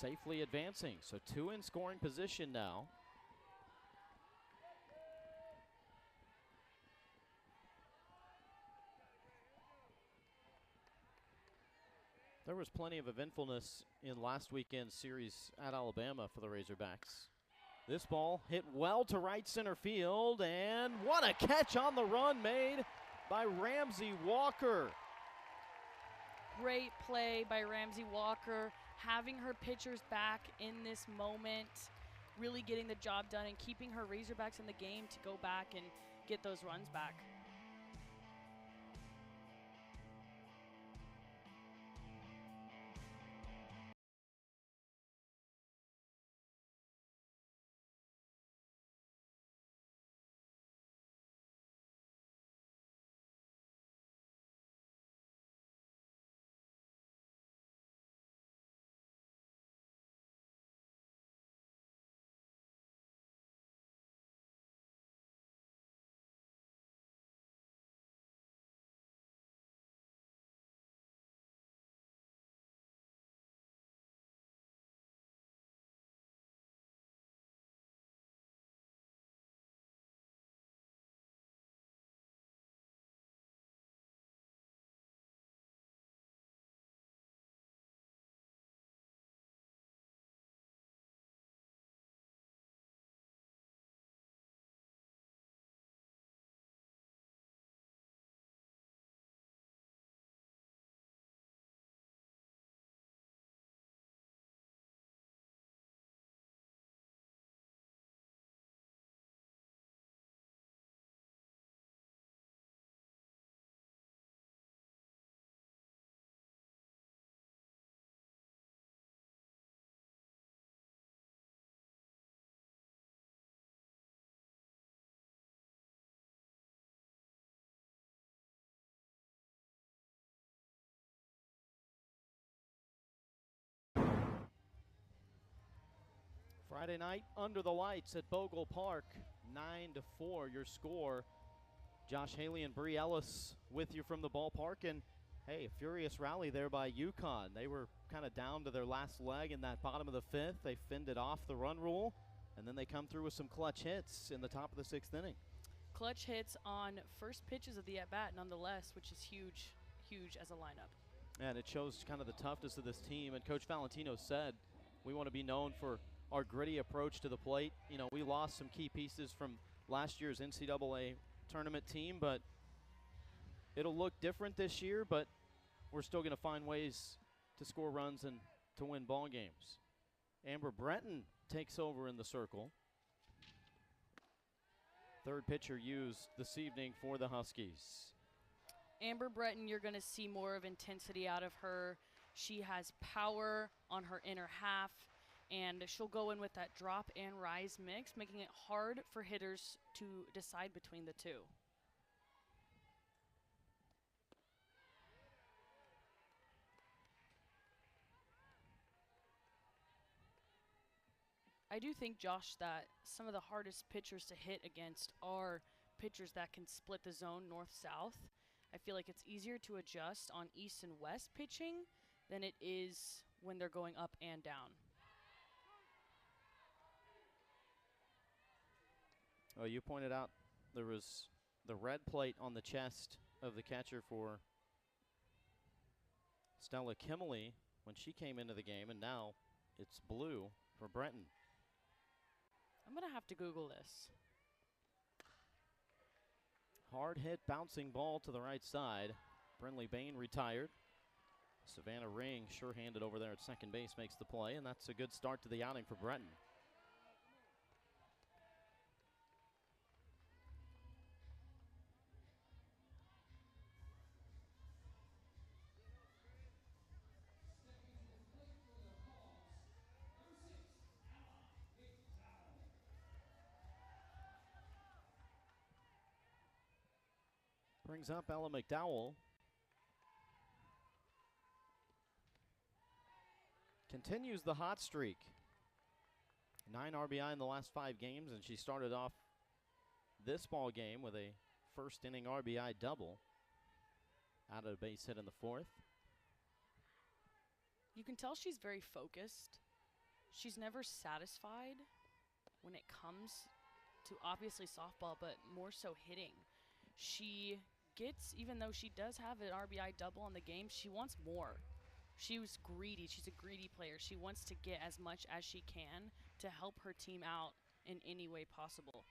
Safely advancing. So 2 in scoring position now. There was plenty of eventfulness in last weekend's series at Alabama for the Razorbacks. This ball hit well to right center field, and what a catch on the run made by Ramsey Walker. Great play by Ramsey Walker, having her pitchers back in this moment, really getting the job done and keeping her Razorbacks in the game to go back and get those runs back. Friday night under the lights at Bogle Park, 9-4 your score. Josh Haley and Bree Ellis with you from the ballpark, and hey, a furious rally there by UConn. They were kind of down to their last leg in that bottom of the 5th. They fended off the run rule, and then they come through with some clutch hits in the top of the 6th inning. Clutch hits on first pitches of the at-bat nonetheless, which is huge, huge as a lineup. And it shows kind of the toughness of this team, and Coach Valentino said we want to be known for our gritty approach to the plate. You know, we lost some key pieces from last year's NCAA tournament team, but it'll look different this year, but we're still going to find ways to score runs and to win ball games. Amber Breton takes over in the circle. Third pitcher used this evening for the Huskies. Amber Breton, you're going to see more of intensity out of her. She has power on her inner half, and she'll go in with that drop and rise mix, making it hard for hitters to decide between the two. I do think, Josh, that some of the hardest pitchers to hit against are pitchers that can split the zone north-south. I feel like it's easier to adjust on east and west pitching than it is when they're going up and down. Oh, you pointed out there was the red plate on the chest of the catcher for Stella Kimley when she came into the game, and now it's blue for Breton. I'm going to have to Google this. Hard hit, bouncing ball to the right side. Brinley Bain retired. Savannah Ring, sure-handed over there at second base, makes the play, and that's a good start to the outing for Breton. Brings up Ella McDowell. Continues the hot streak. 9 RBI in the last 5 games, and she started off this ball game with a first inning RBI double. Out of a base hit in the 4th. You can tell she's very focused. She's never satisfied when it comes to obviously softball, but more so hitting. She gets, even though she does have an RBI double in the game, she wants more. She was greedy. She's a greedy player. She wants to get as much as she can to help her team out in any way possible.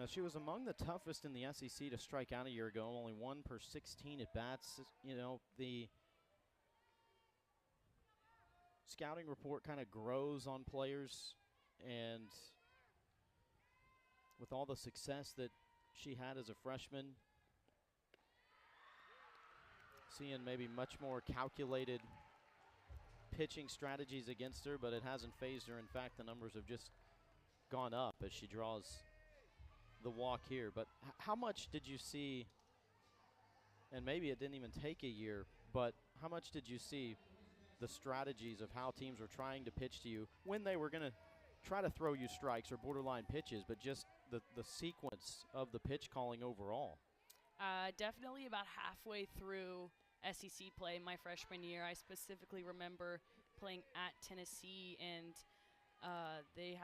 She was among the toughest in the SEC to strike out a year ago, only 1 per 16 at bats. You know, the scouting report kind of grows on players, and with all the success that she had as a freshman, seeing maybe much more calculated pitching strategies against her, but it hasn't phased her. In fact, the numbers have just gone up as she draws the walk here. But how much did you see, and maybe it didn't even take a year, but how much did you see the strategies of how teams were trying to pitch to you when they were going to try to throw you strikes or borderline pitches, but just the sequence of the pitch calling overall? Definitely about halfway through SEC play my freshman year, I specifically remember playing at Tennessee, and they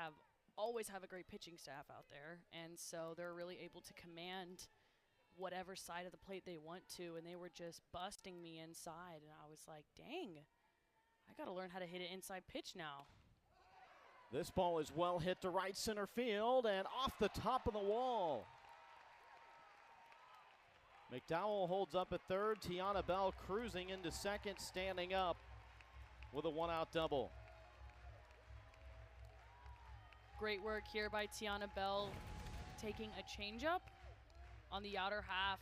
always have a great pitching staff out there, and so they're really able to command whatever side of the plate they want to, and they were just busting me inside, and I was like, dang, I got to learn how to hit an inside pitch now. This ball is well hit to right center field and off the top of the wall. McDowell holds up at third. Tiana Bell cruising into second, standing up with a 1-out double. Great work here by Tiana Bell, taking a changeup on the outer half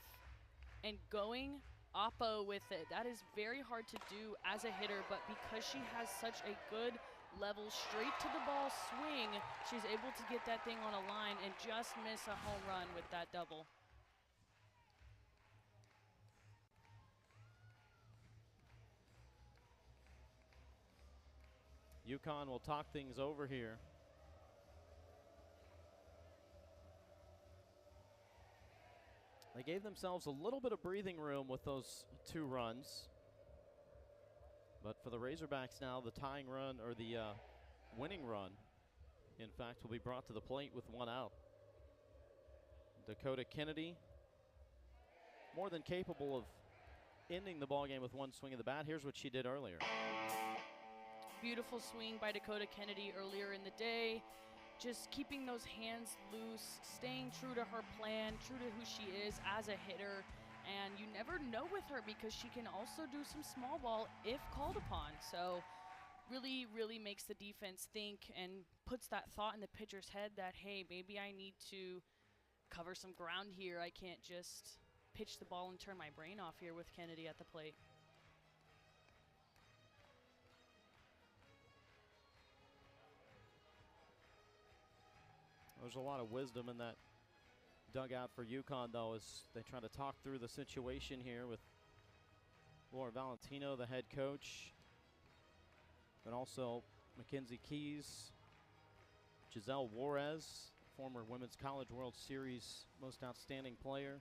and going oppo with it. That is very hard to do as a hitter, but because she has such a good level straight to the ball swing, she's able to get that thing on a line and just miss a home run with that double. UConn will talk things over here. They gave themselves a little bit of breathing room with those 2 runs. But for the Razorbacks now, the tying run, or the winning run, in fact, will be brought to the plate with 1 out. Dakota Kennedy, more than capable of ending the ballgame with 1 swing of the bat. Here's what she did earlier. Beautiful swing by Dakota Kennedy earlier in the day. Just keeping those hands loose, staying true to her plan, true to who she is as a hitter. And you never know with her because she can also do some small ball if called upon. So really, really makes the defense think and puts that thought in the pitcher's head that, hey, maybe I need to cover some ground here. I can't just pitch the ball and turn my brain off here with Kennedy at the plate. There's a lot of wisdom in that dugout for UConn, though, as they try to talk through the situation here with Laura Valentino, the head coach, but also Mackenzie Keys, Giselle Juarez, former Women's College World Series most outstanding player.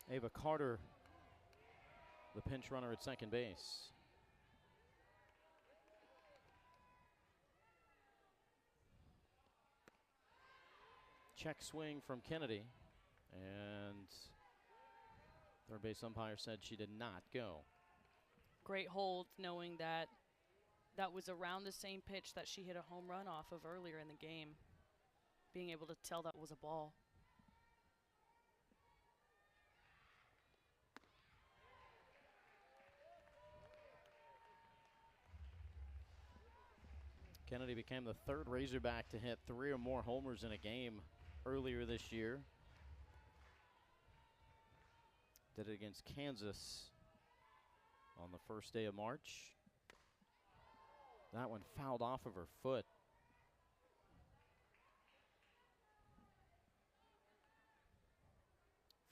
Ava Carter, the pinch runner at second base. Check swing from Kennedy, and third base umpire said she did not go. Great hold, knowing that that was around the same pitch that she hit a home run off of earlier in the game. Being able to tell that was a ball. Kennedy became the 3rd Razorback to hit 3 or more homers in a game earlier this year. Did it against Kansas on the first day of March. That one fouled off of her foot.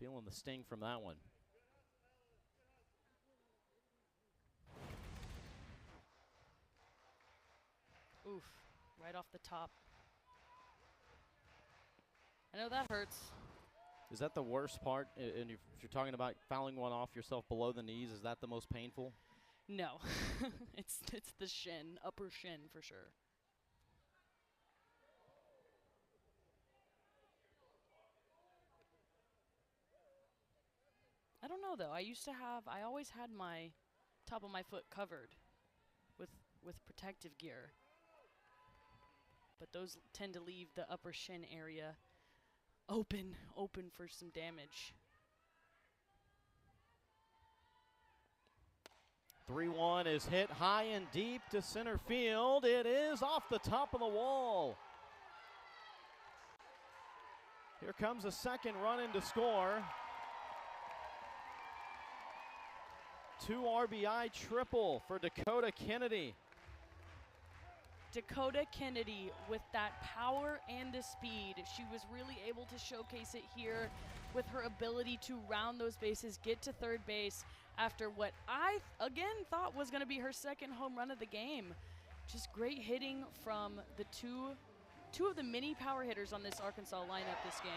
Feeling the sting from that one. Oof, right off the top. I know that hurts. Is that the worst part? And if you're talking about fouling one off yourself below the knees, is that the most painful? No, it's the shin, upper shin for sure. I don't know though. I always had my top of my foot covered with protective gear. But those tend to leave the upper shin area open for some damage. 3-1 is hit high and deep to center field. It is off the top of the wall. Here comes a second run in to score. 2 RBI triple for Dakota Kennedy. Dakota Kennedy with that power and the speed. She was really able to showcase it here with her ability to round those bases, get to third base after what I, again, thought was going to be her second home run of the game. Just great hitting from the two of the many power hitters on this Arkansas lineup this game.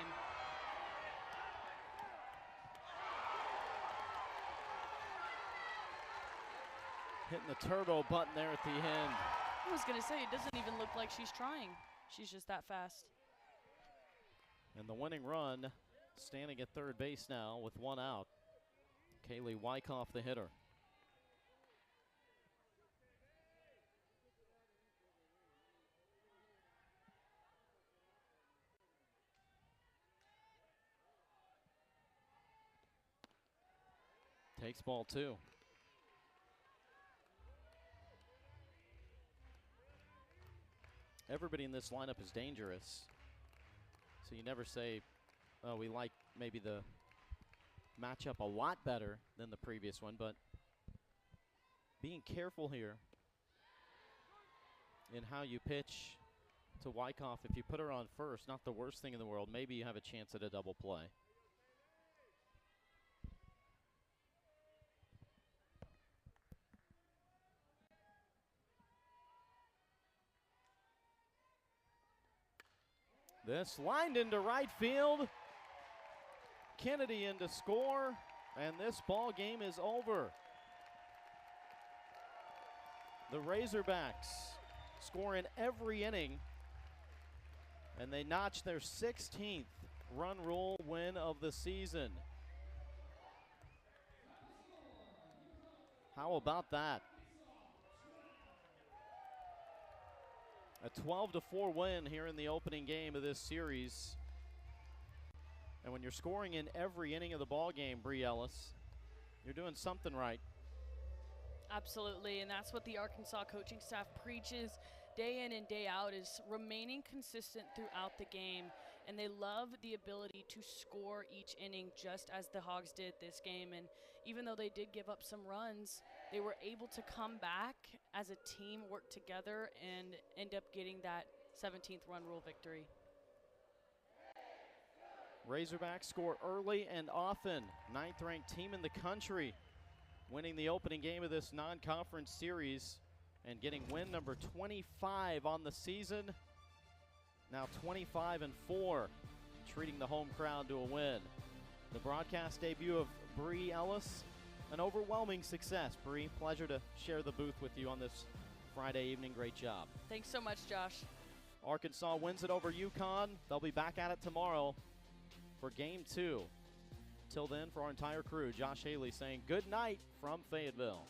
Hitting the turbo button there at the end. I was going to say, it doesn't even look like she's trying. She's just that fast. And the winning run standing at third base now with 1 out. Kaylee Wyckoff, the hitter. Takes ball 2. Everybody in this lineup is dangerous. So you never say, oh, we like maybe the matchup a lot better than the previous one, but being careful here in how you pitch to Wyckoff. If you put her on first, not the worst thing in the world. Maybe you have a chance at a double play. This lined into right field. Kennedy in to score, and this ball game is over. The Razorbacks score in every inning, and they notch their 16th run rule win of the season. How about that? A 12-4 win here in the opening game of this series. And when you're scoring in every inning of the ball game, Bree Ellis, you're doing something right. Absolutely, and that's what the Arkansas coaching staff preaches day in and day out, is remaining consistent throughout the game. And they love the ability to score each inning, just as the Hogs did this game. And even though they did give up some runs, they were able to come back as a team, work together, and end up getting that 17th run rule victory. Razorbacks score early and often. 9th-ranked team in the country, winning the opening game of this non-conference series and getting win number 25 on the season. Now 25-4, treating the home crowd to a win. The broadcast debut of Bree Ellis, an overwhelming success. Bree, pleasure to share the booth with you on this Friday evening. Great job. Thanks so much, Josh. Arkansas wins it over UConn. They'll be back at it tomorrow for Game 2. Till then, for our entire crew, Josh Haley saying good night from Fayetteville.